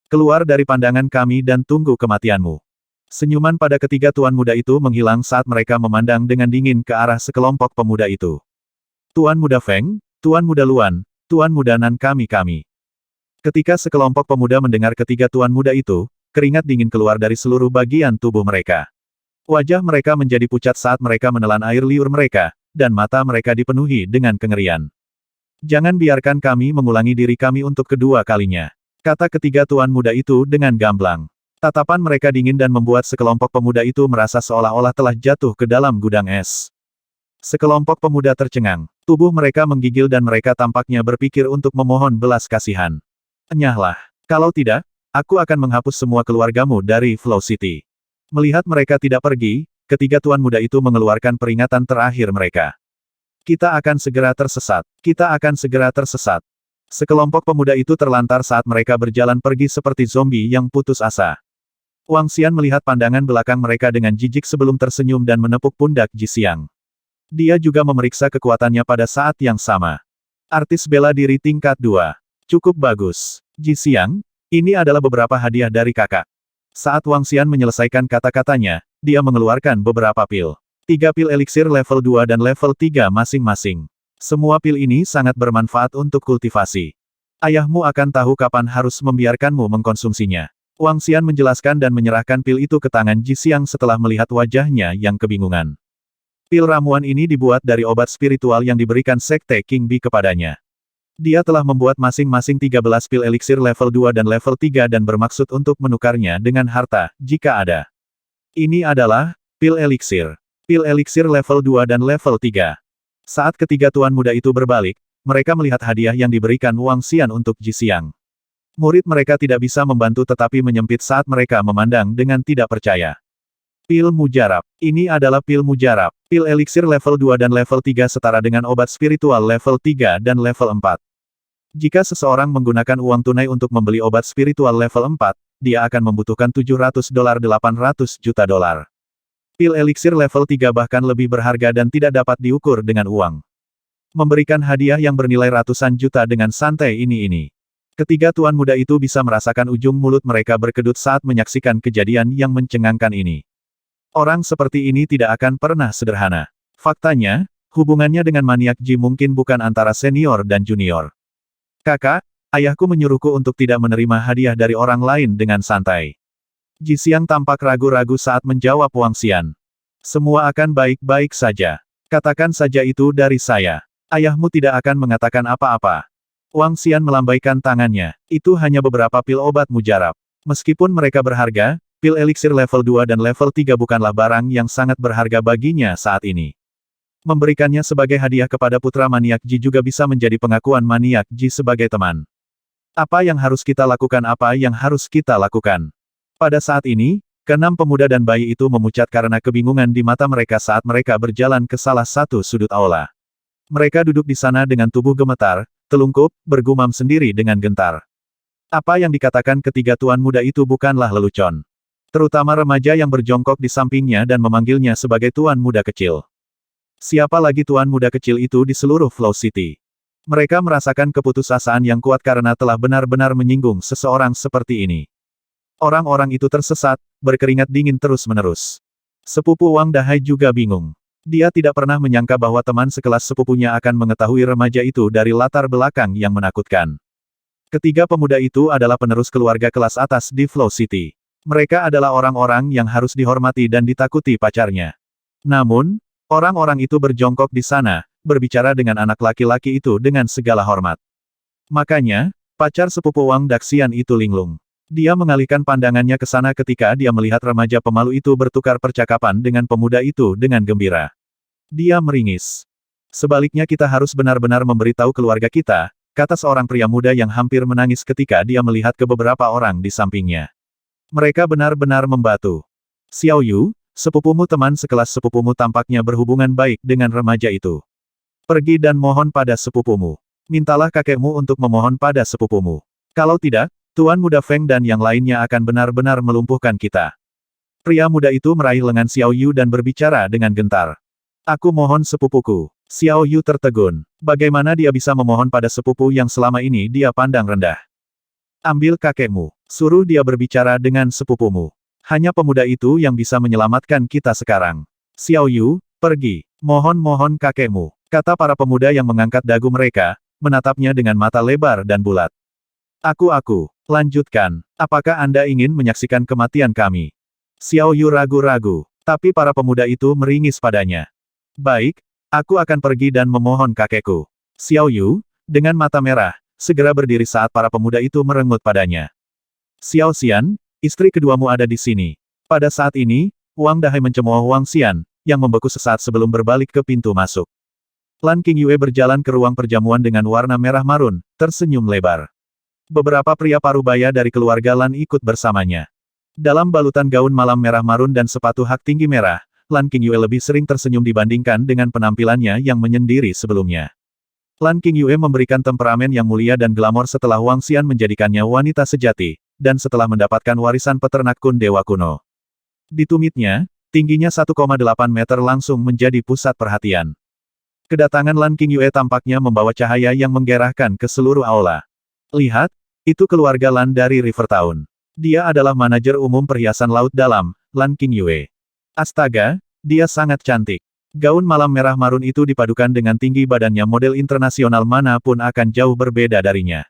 Keluar dari pandangan kami dan tunggu kematianmu. Senyuman pada ketiga tuan muda itu menghilang saat mereka memandang dengan dingin ke arah sekelompok pemuda itu. Tuan Muda Feng, Tuan Muda Luan, Tuan Muda Nan kami. Ketika sekelompok pemuda mendengar ketiga tuan muda itu, keringat dingin keluar dari seluruh bagian tubuh mereka. Wajah mereka menjadi pucat saat mereka menelan air liur mereka, dan mata mereka dipenuhi dengan kengerian. Jangan biarkan kami mengulangi diri kami untuk kedua kalinya. Kata ketiga tuan muda itu dengan gamblang. Tatapan mereka dingin dan membuat sekelompok pemuda itu merasa seolah-olah telah jatuh ke dalam gudang es. Sekelompok pemuda tercengang. Tubuh mereka menggigil dan mereka tampaknya berpikir untuk memohon belas kasihan. Enyahlah. Kalau tidak, aku akan menghapus semua keluargamu dari Flow City. Melihat mereka tidak pergi, ketiga tuan muda itu mengeluarkan peringatan terakhir mereka. Kita akan segera tersesat. Kita akan segera tersesat. Sekelompok pemuda itu terlantar saat mereka berjalan pergi seperti zombie yang putus asa. Wang Xian melihat pandangan belakang mereka dengan jijik sebelum tersenyum dan menepuk pundak Ji Xiang. Dia juga memeriksa kekuatannya pada saat yang sama. Artis bela diri tingkat 2. Cukup bagus. Ji Xiang, ini adalah beberapa hadiah dari kakak. Saat Wang Xian menyelesaikan kata-katanya, dia mengeluarkan beberapa pil. 3 pil eliksir level 2 dan level 3 masing-masing. Semua pil ini sangat bermanfaat untuk kultivasi. Ayahmu akan tahu kapan harus membiarkanmu mengkonsumsinya. Wang Xian menjelaskan dan menyerahkan pil itu ke tangan Ji Xiang setelah melihat wajahnya yang kebingungan. Pil ramuan ini dibuat dari obat spiritual yang diberikan Sekte King Bi kepadanya. Dia telah membuat masing-masing 13 pil eliksir level 2 dan level 3 dan bermaksud untuk menukarnya dengan harta, jika ada. Ini adalah pil eliksir. Pil eliksir level 2 dan level 3. Saat ketiga tuan muda itu berbalik, mereka melihat hadiah yang diberikan Wang Xian untuk Ji Xiang. Murid mereka tidak bisa membantu tetapi menyempit saat mereka memandang dengan tidak percaya. Pil mujarab. Ini adalah pil mujarab. Pil eliksir level 2 dan level 3 setara dengan obat spiritual level 3 dan level 4. Jika seseorang menggunakan uang tunai untuk membeli obat spiritual level 4, dia akan membutuhkan $700 800 juta dolar. Pil eliksir level 3 bahkan lebih berharga dan tidak dapat diukur dengan uang. Memberikan hadiah yang bernilai ratusan juta dengan santai ini. Ketiga tuan muda itu bisa merasakan ujung mulut mereka berkedut saat menyaksikan kejadian yang mencengangkan ini. Orang seperti ini tidak akan pernah sederhana. Faktanya, hubungannya dengan maniak Ji mungkin bukan antara senior dan junior. Kakak, ayahku menyuruhku untuk tidak menerima hadiah dari orang lain dengan santai. Ji Xiang tampak ragu-ragu saat menjawab Wang Xian. Semua akan baik-baik saja. Katakan saja itu dari saya. Ayahmu tidak akan mengatakan apa-apa. Wang Xian melambaikan tangannya. Itu hanya beberapa pil obat mujarab. Meskipun mereka berharga, pil eliksir level 2 dan level 3 bukanlah barang yang sangat berharga baginya saat ini. Memberikannya sebagai hadiah kepada putra maniak Ji juga bisa menjadi pengakuan maniak Ji sebagai teman. Apa yang harus kita lakukan? Apa yang harus kita lakukan? Pada saat ini, keenam pemuda dan bayi itu memucat karena kebingungan di mata mereka saat mereka berjalan ke salah satu sudut aula. Mereka duduk di sana dengan tubuh gemetar, telungkup, bergumam sendiri dengan gentar. Apa yang dikatakan ketiga tuan muda itu bukanlah lelucon. Terutama remaja yang berjongkok di sampingnya dan memanggilnya sebagai tuan muda kecil. Siapa lagi tuan muda kecil itu di seluruh Flow City? Mereka merasakan keputusasaan yang kuat karena telah benar-benar menyinggung seseorang seperti ini. Orang-orang itu tersesat, berkeringat dingin terus-menerus. Sepupu Wang Dahai juga bingung. Dia tidak pernah menyangka bahwa teman sekelas sepupunya akan mengetahui remaja itu dari latar belakang yang menakutkan. Ketiga pemuda itu adalah penerus keluarga kelas atas di Flow City. Mereka adalah orang-orang yang harus dihormati dan ditakuti pacarnya. Namun, orang-orang itu berjongkok di sana, berbicara dengan anak laki-laki itu dengan segala hormat. Makanya, pacar sepupu Wang Daxian itu linglung. Dia mengalihkan pandangannya ke sana ketika dia melihat remaja pemalu itu bertukar percakapan dengan pemuda itu dengan gembira. Dia meringis. Sebaliknya kita harus benar-benar memberitahu keluarga kita, kata seorang pria muda yang hampir menangis ketika dia melihat ke beberapa orang di sampingnya. Mereka benar-benar membatu. Xiao Yu, sepupumu teman sekelas sepupumu tampaknya berhubungan baik dengan remaja itu. Pergi dan mohon pada sepupumu. Mintalah kakekmu untuk memohon pada sepupumu. Kalau tidak, Tuan Muda Feng dan yang lainnya akan benar-benar melumpuhkan kita. Pria muda itu meraih lengan Xiao Yu dan berbicara dengan gentar. Aku mohon sepupuku. Xiao Yu tertegun. Bagaimana dia bisa memohon pada sepupu yang selama ini dia pandang rendah? Ambil kakekmu. Suruh dia berbicara dengan sepupumu. Hanya pemuda itu yang bisa menyelamatkan kita sekarang. Xiao Yu, pergi. Mohon-mohon kakekmu. Kata para pemuda yang mengangkat dagu mereka, menatapnya dengan mata lebar dan bulat. Aku. Lanjutkan. Apakah Anda ingin menyaksikan kematian kami? Xiao Yu ragu-ragu. Tapi para pemuda itu meringis padanya. Baik, aku akan pergi dan memohon kakekku. Xiao Yu, dengan mata merah, segera berdiri saat para pemuda itu merengut padanya. Xiao Xian, istri keduamu ada di sini. Pada saat ini, Wang Dahai mencemooh Wang Xian, yang membeku sesaat sebelum berbalik ke pintu masuk. Lan Qingyue berjalan ke ruang perjamuan dengan warna merah marun, tersenyum lebar. Beberapa pria parubaya dari keluarga Lan ikut bersamanya. Dalam balutan gaun malam merah marun dan sepatu hak tinggi merah, Lan Qingyue lebih sering tersenyum dibandingkan dengan penampilannya yang menyendiri sebelumnya. Lan Qingyue memberikan temperamen yang mulia dan glamor setelah Wang Xian menjadikannya wanita sejati, dan setelah mendapatkan warisan peternak kun dewa kuno. Di tumitnya, tingginya 1,8 meter langsung menjadi pusat perhatian. Kedatangan Lan Qingyue tampaknya membawa cahaya yang menggerahkan ke seluruh aula. Lihat, itu keluarga Lan dari River Town. Dia adalah manajer umum perhiasan laut dalam, Lan Qingyue. Astaga, dia sangat cantik. Gaun malam merah marun itu dipadukan dengan tinggi badannya model internasional manapun akan jauh berbeda darinya.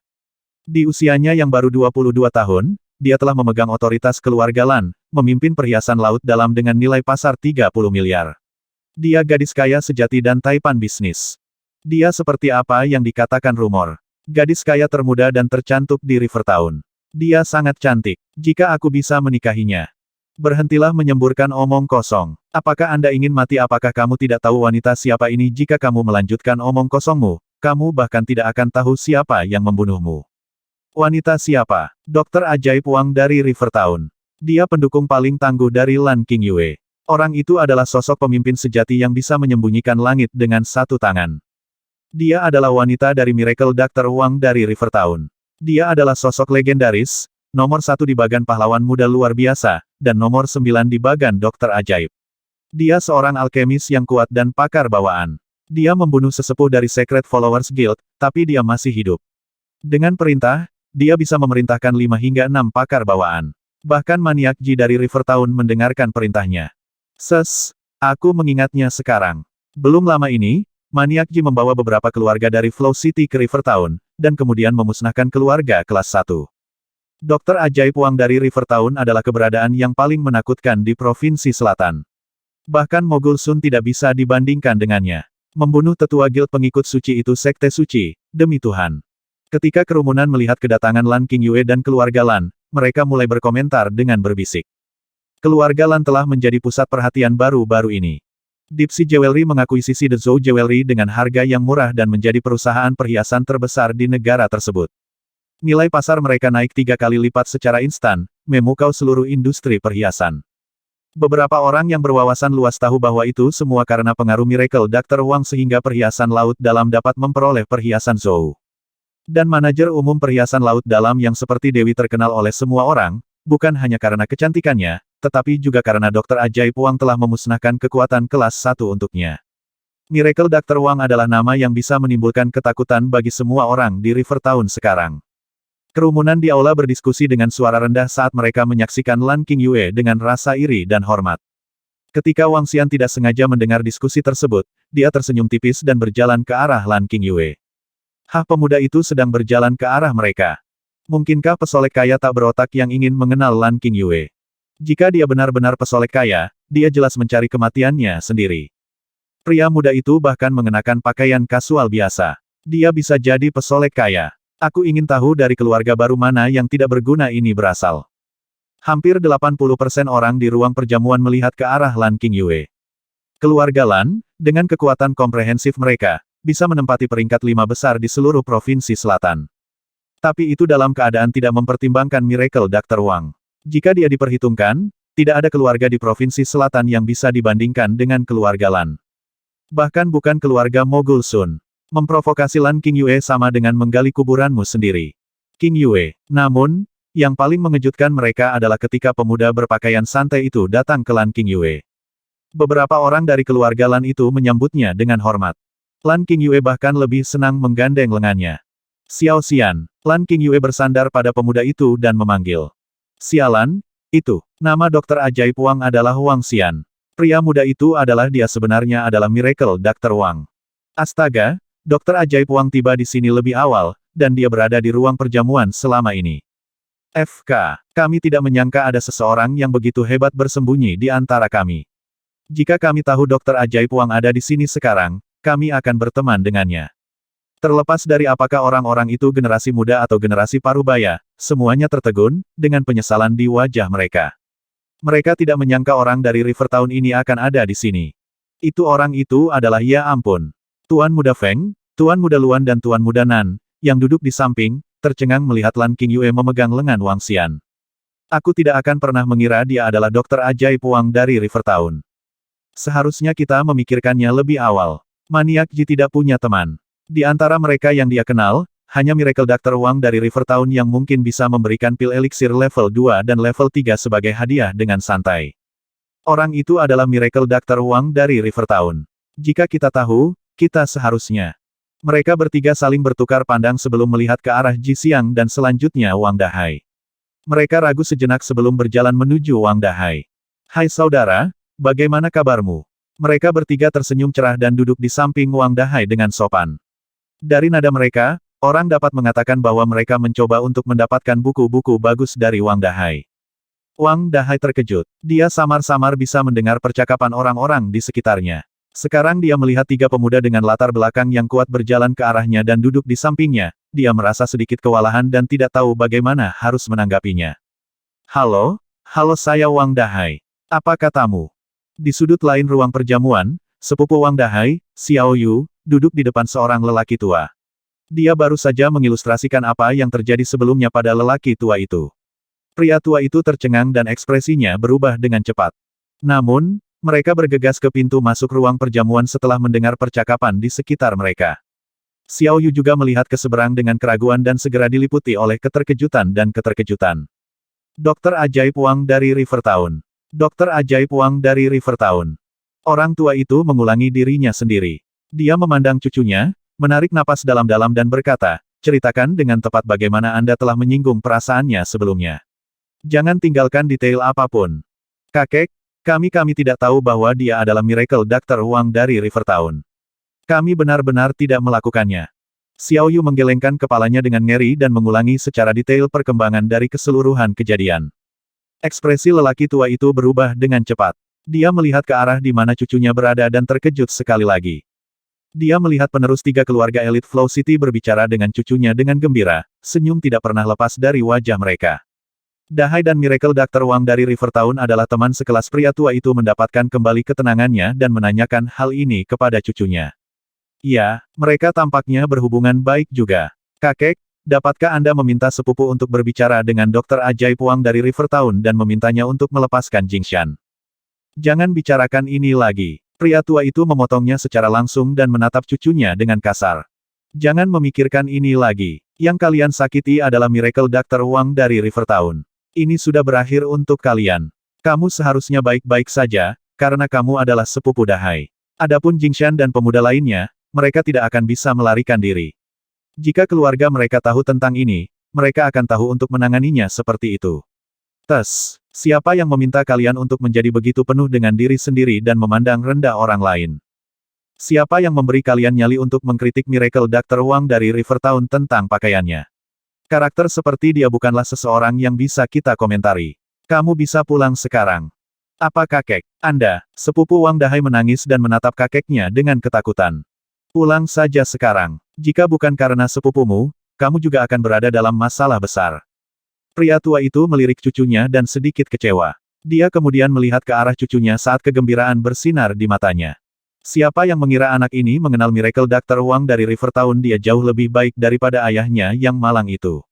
Di usianya yang baru 22 tahun, dia telah memegang otoritas keluarga Lan, memimpin perhiasan laut dalam dengan nilai pasar 30 miliar. Dia gadis kaya sejati dan taipan bisnis. Dia seperti apa yang dikatakan rumor. Gadis kaya termuda dan tercantik di River Town. Dia sangat cantik. Jika aku bisa menikahinya. Berhentilah menyemburkan omong kosong. Apakah Anda ingin mati? Apakah kamu tidak tahu wanita siapa ini? Jika kamu melanjutkan omong kosongmu, kamu bahkan tidak akan tahu siapa yang membunuhmu. Wanita siapa? Dokter ajaib Wang dari River Town. Dia pendukung paling tangguh dari Lan Qingyue. Orang itu adalah sosok pemimpin sejati yang bisa menyembunyikan langit dengan satu tangan. Dia adalah wanita dari Miracle Dr. Wang dari River Town. Dia adalah sosok legendaris, nomor 1 di bagan pahlawan muda luar biasa, dan nomor 9 di bagan dokter ajaib. Dia seorang alkemis yang kuat dan pakar bawaan. Dia membunuh sesepuh dari Secret Followers Guild, tapi dia masih hidup. Dengan perintah, dia bisa memerintahkan 5 hingga 6 pakar bawaan. Bahkan Maniak Ji dari River Town mendengarkan perintahnya. Aku mengingatnya sekarang. Belum lama ini, Maniak Ji membawa beberapa keluarga dari Flow City ke River Town, dan kemudian memusnahkan keluarga kelas 1. Dokter ajaib Wang dari River Town adalah keberadaan yang paling menakutkan di Provinsi Selatan. Bahkan Mogul Sun tidak bisa dibandingkan dengannya. Membunuh tetua guild pengikut suci itu sekte suci, demi Tuhan. Ketika kerumunan melihat kedatangan Lan Qingyue dan keluarga Lan, mereka mulai berkomentar dengan berbisik. Keluarga Lan telah menjadi pusat perhatian baru-baru ini. Deep Sea Jewelry mengakuisisi The Zhou Jewelry dengan harga yang murah dan menjadi perusahaan perhiasan terbesar di negara tersebut. Nilai pasar mereka naik 3 kali lipat secara instan, memukau seluruh industri perhiasan. Beberapa orang yang berwawasan luas tahu bahwa itu semua karena pengaruh Miracle Dr. Wang sehingga perhiasan laut dalam dapat memperoleh perhiasan Zhou. Dan manajer umum perhiasan laut dalam yang seperti Dewi terkenal oleh semua orang, bukan hanya karena kecantikannya, tetapi juga karena dokter ajaib Wang telah memusnahkan kekuatan kelas 1 untuknya. Miracle Dr. Wang adalah nama yang bisa menimbulkan ketakutan bagi semua orang di River Town sekarang. Kerumunan di aula berdiskusi dengan suara rendah saat mereka menyaksikan Lan Qingyue dengan rasa iri dan hormat. Ketika Wang Xian tidak sengaja mendengar diskusi tersebut, dia tersenyum tipis dan berjalan ke arah Lan Qingyue. Pemuda itu sedang berjalan ke arah mereka. Mungkinkah pesolek kaya tak berotak yang ingin mengenal Lan Qingyue? Jika dia benar-benar pesolek kaya, dia jelas mencari kematiannya sendiri. Pria muda itu bahkan mengenakan pakaian kasual biasa. Dia bisa jadi pesolek kaya. Aku ingin tahu dari keluarga baru mana yang tidak berguna ini berasal. Hampir 80% orang di ruang perjamuan melihat ke arah Lan Qingyue. Keluarga Lan, dengan kekuatan komprehensif mereka, bisa menempati peringkat 5 besar di seluruh provinsi selatan. Tapi itu dalam keadaan tidak mempertimbangkan Miracle Dr. Wang. Jika dia diperhitungkan, tidak ada keluarga di provinsi selatan yang bisa dibandingkan dengan keluarga Lan. Bahkan bukan keluarga Mogul Sun. Memprovokasi Lan Qingyue sama dengan menggali kuburanmu sendiri. Qingyue. Namun, yang paling mengejutkan mereka adalah ketika pemuda berpakaian santai itu datang ke Lan Qingyue. Beberapa orang dari keluarga Lan itu menyambutnya dengan hormat. Lan Qingyue bahkan lebih senang menggandeng lengannya. Xiao Xian. Lan Qingyue bersandar pada pemuda itu dan memanggil. Sialan, itu. Nama dokter ajaib Wang adalah Wang Xian. Pria muda itu adalah dia sebenarnya adalah Miracle Dr. Wang. Astaga! Dokter ajaib Wang tiba di sini lebih awal, dan dia berada di ruang perjamuan selama ini. Kami tidak menyangka ada seseorang yang begitu hebat bersembunyi di antara kami. Jika kami tahu dokter ajaib Wang ada di sini sekarang, kami akan berteman dengannya. Terlepas dari apakah orang-orang itu generasi muda atau generasi parubaya, semuanya tertegun, dengan penyesalan di wajah mereka. Mereka tidak menyangka orang dari River Town ini akan ada di sini. Itu orang itu adalah ya ampun. Tuan Muda Feng, Tuan Muda Luan dan Tuan Muda Nan, yang duduk di samping, tercengang melihat Lan Qingyue memegang lengan Wang Xian. Aku tidak akan pernah mengira dia adalah dokter ajaib Wang dari River Town. Seharusnya kita memikirkannya lebih awal. Maniak Ji tidak punya teman. Di antara mereka yang dia kenal, hanya Miracle Dr. Wang dari River Town yang mungkin bisa memberikan pil eliksir level 2 dan level 3 sebagai hadiah dengan santai. Orang itu adalah Miracle Dr. Wang dari River Town. Jika kita tahu, kita seharusnya. Mereka bertiga saling bertukar pandang sebelum melihat ke arah Ji Xiang dan selanjutnya Wang Dahai. Mereka ragu sejenak sebelum berjalan menuju Wang Dahai. Hai saudara, bagaimana kabarmu? Mereka bertiga tersenyum cerah dan duduk di samping Wang Dahai dengan sopan. Dari nada mereka, orang dapat mengatakan bahwa mereka mencoba untuk mendapatkan buku-buku bagus dari Wang Dahai. Wang Dahai terkejut. Dia samar-samar bisa mendengar percakapan orang-orang di sekitarnya. Sekarang dia melihat tiga pemuda dengan latar belakang yang kuat berjalan ke arahnya dan duduk di sampingnya. Dia merasa sedikit kewalahan dan tidak tahu bagaimana harus menanggapinya. Halo, saya Wang Dahai. Apa katamu? Di sudut lain ruang perjamuan, sepupu Wang Dahai, Xiao Yu, duduk di depan seorang lelaki tua. Dia baru saja mengilustrasikan apa yang terjadi sebelumnya pada lelaki tua itu. Pria tua itu tercengang dan ekspresinya berubah dengan cepat. Namun, mereka bergegas ke pintu masuk ruang perjamuan setelah mendengar percakapan di sekitar mereka. Xiao Yu juga melihat ke seberang dengan keraguan dan segera diliputi oleh keterkejutan dan keterkejutan. Dokter ajaib Wang dari River Town. Dokter ajaib Wang dari River Town. Orang tua itu mengulangi dirinya sendiri. Dia memandang cucunya, menarik napas dalam-dalam dan berkata, ceritakan dengan tepat bagaimana Anda telah menyinggung perasaannya sebelumnya. Jangan tinggalkan detail apapun. Kakek, kami tidak tahu bahwa dia adalah Miracle Dr. Wang dari River Town. Kami benar-benar tidak melakukannya. Xiao Yu menggelengkan kepalanya dengan ngeri dan mengulangi secara detail perkembangan dari keseluruhan kejadian. Ekspresi lelaki tua itu berubah dengan cepat. Dia melihat ke arah di mana cucunya berada dan terkejut sekali lagi. Dia melihat penerus tiga keluarga elit Flow City berbicara dengan cucunya dengan gembira, senyum tidak pernah lepas dari wajah mereka. Dahai dan Miracle Dr. Wang dari River Town adalah teman sekelas pria tua itu mendapatkan kembali ketenangannya dan menanyakan hal ini kepada cucunya. Ya, mereka tampaknya berhubungan baik juga. Kakek, dapatkah Anda meminta sepupu untuk berbicara dengan Dokter Ajaib Wang dari River Town dan memintanya untuk melepaskan Jingshan? Jangan bicarakan ini lagi. Pria tua itu memotongnya secara langsung dan menatap cucunya dengan kasar. Jangan memikirkan ini lagi. Yang kalian sakiti adalah Miracle Dr. Wang dari River Town. Ini sudah berakhir untuk kalian. Kamu seharusnya baik-baik saja, karena kamu adalah sepupu Dahai. Adapun Jingshan dan pemuda lainnya, mereka tidak akan bisa melarikan diri. Jika keluarga mereka tahu tentang ini, mereka akan tahu untuk menanganinya seperti itu. Tes, siapa yang meminta kalian untuk menjadi begitu penuh dengan diri sendiri dan memandang rendah orang lain? Siapa yang memberi kalian nyali untuk mengkritik Miracle Dr. Wang dari River Town tentang pakaiannya? Karakter seperti dia bukanlah seseorang yang bisa kita komentari. Kamu bisa pulang sekarang. Apa kakek? Anda, sepupu Wang Dahai menangis dan menatap kakeknya dengan ketakutan. Pulang saja sekarang. Jika bukan karena sepupumu, kamu juga akan berada dalam masalah besar. Pria tua itu melirik cucunya dan sedikit kecewa. Dia kemudian melihat ke arah cucunya saat kegembiraan bersinar di matanya. Siapa yang mengira anak ini mengenal Miracle Dr. Wang dari River Town? Dia jauh lebih baik daripada ayahnya yang malang itu.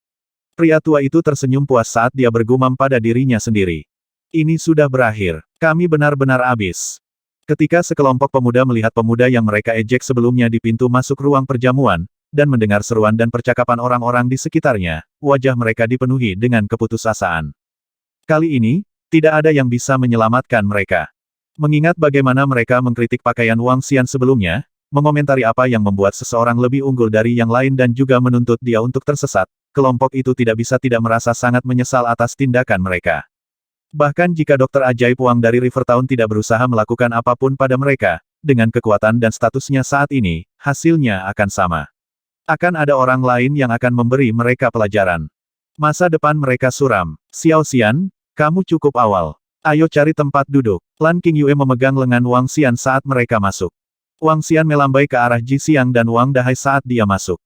Pria tua itu tersenyum puas saat dia bergumam pada dirinya sendiri. Ini sudah berakhir. Kami benar-benar habis. Ketika sekelompok pemuda melihat pemuda yang mereka ejek sebelumnya di pintu masuk ruang perjamuan, dan mendengar seruan dan percakapan orang-orang di sekitarnya, wajah mereka dipenuhi dengan keputusasaan. Kali ini, tidak ada yang bisa menyelamatkan mereka. Mengingat bagaimana mereka mengkritik pakaian Wang Xian sebelumnya, mengomentari apa yang membuat seseorang lebih unggul dari yang lain dan juga menuntut dia untuk tersesat, kelompok itu tidak bisa tidak merasa sangat menyesal atas tindakan mereka. Bahkan jika Dokter Ajaib Wang dari River Town tidak berusaha melakukan apapun pada mereka, dengan kekuatan dan statusnya saat ini, hasilnya akan sama. Akan ada orang lain yang akan memberi mereka pelajaran. Masa depan mereka suram. Xiao Xian, kamu cukup awal. Ayo cari tempat duduk. Lan Qingyue memegang lengan Wang Xian saat mereka masuk. Wang Xian melambai ke arah Ji Xiang dan Wang Dahai saat dia masuk.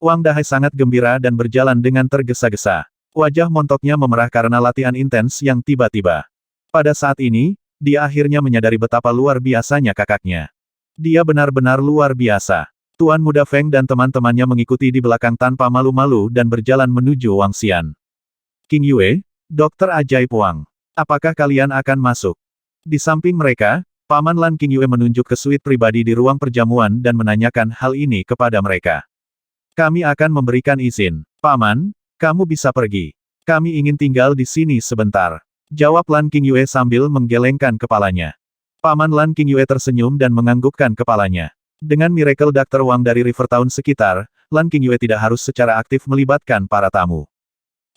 Wang Dahai sangat gembira dan berjalan dengan tergesa-gesa. Wajah montoknya memerah karena latihan intens yang tiba-tiba. Pada saat ini, dia akhirnya menyadari betapa luar biasanya kakaknya. Dia benar-benar luar biasa. Tuan Muda Feng dan teman-temannya mengikuti di belakang tanpa malu-malu dan berjalan menuju Wang Xian. King Yue, Dokter Ajaib Wang. Apakah kalian akan masuk? Di samping mereka, Paman Lan King Yue menunjuk ke suite pribadi di ruang perjamuan dan menanyakan hal ini kepada mereka. Kami akan memberikan izin. Paman, kamu bisa pergi. Kami ingin tinggal di sini sebentar. Jawab Lan King Yue sambil menggelengkan kepalanya. Paman Lan King Yue tersenyum dan menganggukkan kepalanya. Dengan Miracle Dr. Wang dari River Town sekitar, Lan King Yue tidak harus secara aktif melibatkan para tamu.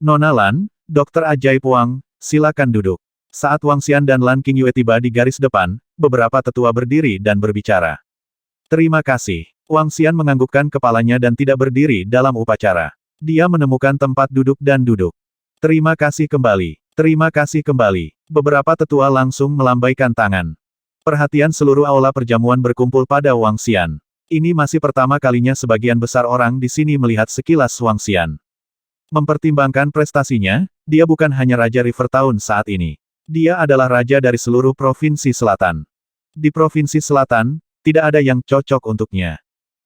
Nona Lan, Dokter Ajaib Wang, silakan duduk. Saat Wang Xian dan Lan King Yue tiba di garis depan, beberapa tetua berdiri dan berbicara. Terima kasih. Wang Xian menganggukkan kepalanya dan tidak berdiri dalam upacara. Dia menemukan tempat duduk dan duduk. Terima kasih kembali. Terima kasih kembali. Beberapa tetua langsung melambaikan tangan. Perhatian seluruh aula perjamuan berkumpul pada Wang Xian. Ini masih pertama kalinya sebagian besar orang di sini melihat sekilas Wang Xian. Mempertimbangkan prestasinya, dia bukan hanya Raja River Town saat ini. Dia adalah raja dari seluruh Provinsi Selatan. Di Provinsi Selatan, tidak ada yang cocok untuknya.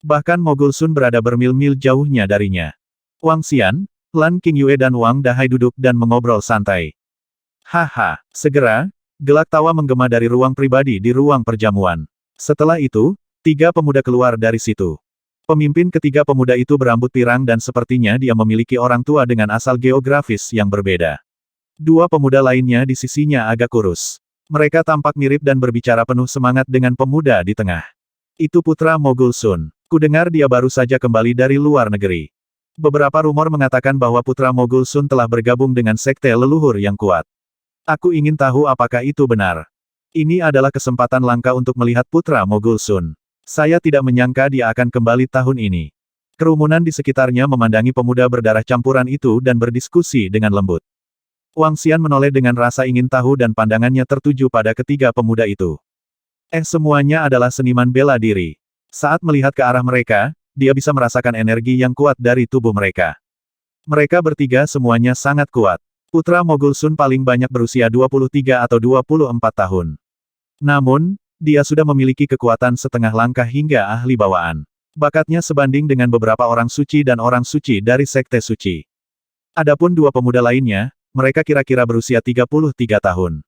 Bahkan Mogul Sun berada bermil-mil jauhnya darinya. Wang Xian, Lan King Yue dan Wang Dahai duduk dan mengobrol santai. Haha, segera, gelak tawa menggema dari ruang pribadi di ruang perjamuan. Setelah itu, 3 pemuda keluar dari situ. Pemimpin ketiga pemuda itu berambut pirang dan sepertinya dia memiliki orang tua dengan asal geografis yang berbeda. 2 pemuda lainnya di sisinya agak kurus. Mereka tampak mirip dan berbicara penuh semangat dengan pemuda di tengah. Itu putra Mogul Sun. Kudengar dia baru saja kembali dari luar negeri. Beberapa rumor mengatakan bahwa putra Mogul Sun telah bergabung dengan sekte leluhur yang kuat. Aku ingin tahu apakah itu benar. Ini adalah kesempatan langka untuk melihat putra Mogul Sun. Saya tidak menyangka dia akan kembali tahun ini. Kerumunan di sekitarnya memandangi pemuda berdarah campuran itu dan berdiskusi dengan lembut. Wang Xian menoleh dengan rasa ingin tahu dan pandangannya tertuju pada ketiga pemuda itu. Semuanya adalah seniman bela diri. Saat melihat ke arah mereka, dia bisa merasakan energi yang kuat dari tubuh mereka. Mereka bertiga semuanya sangat kuat. Putra Mogul Sun paling banyak berusia 23 atau 24 tahun. Namun, dia sudah memiliki kekuatan setengah langkah hingga ahli bawaan. Bakatnya sebanding dengan beberapa orang suci dan orang suci dari Sekte Suci. Adapun 2 pemuda lainnya, mereka kira-kira berusia 33 tahun.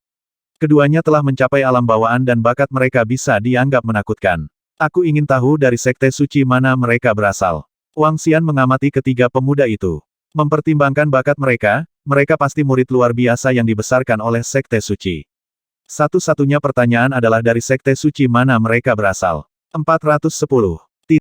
Keduanya telah mencapai alam bawaan dan bakat mereka bisa dianggap menakutkan. Aku ingin tahu dari Sekte Suci mana mereka berasal. Wang Xian mengamati ketiga pemuda itu. Mempertimbangkan bakat mereka, mereka pasti murid luar biasa yang dibesarkan oleh Sekte Suci. Satu-satunya pertanyaan adalah dari Sekte Suci mana mereka berasal. 410.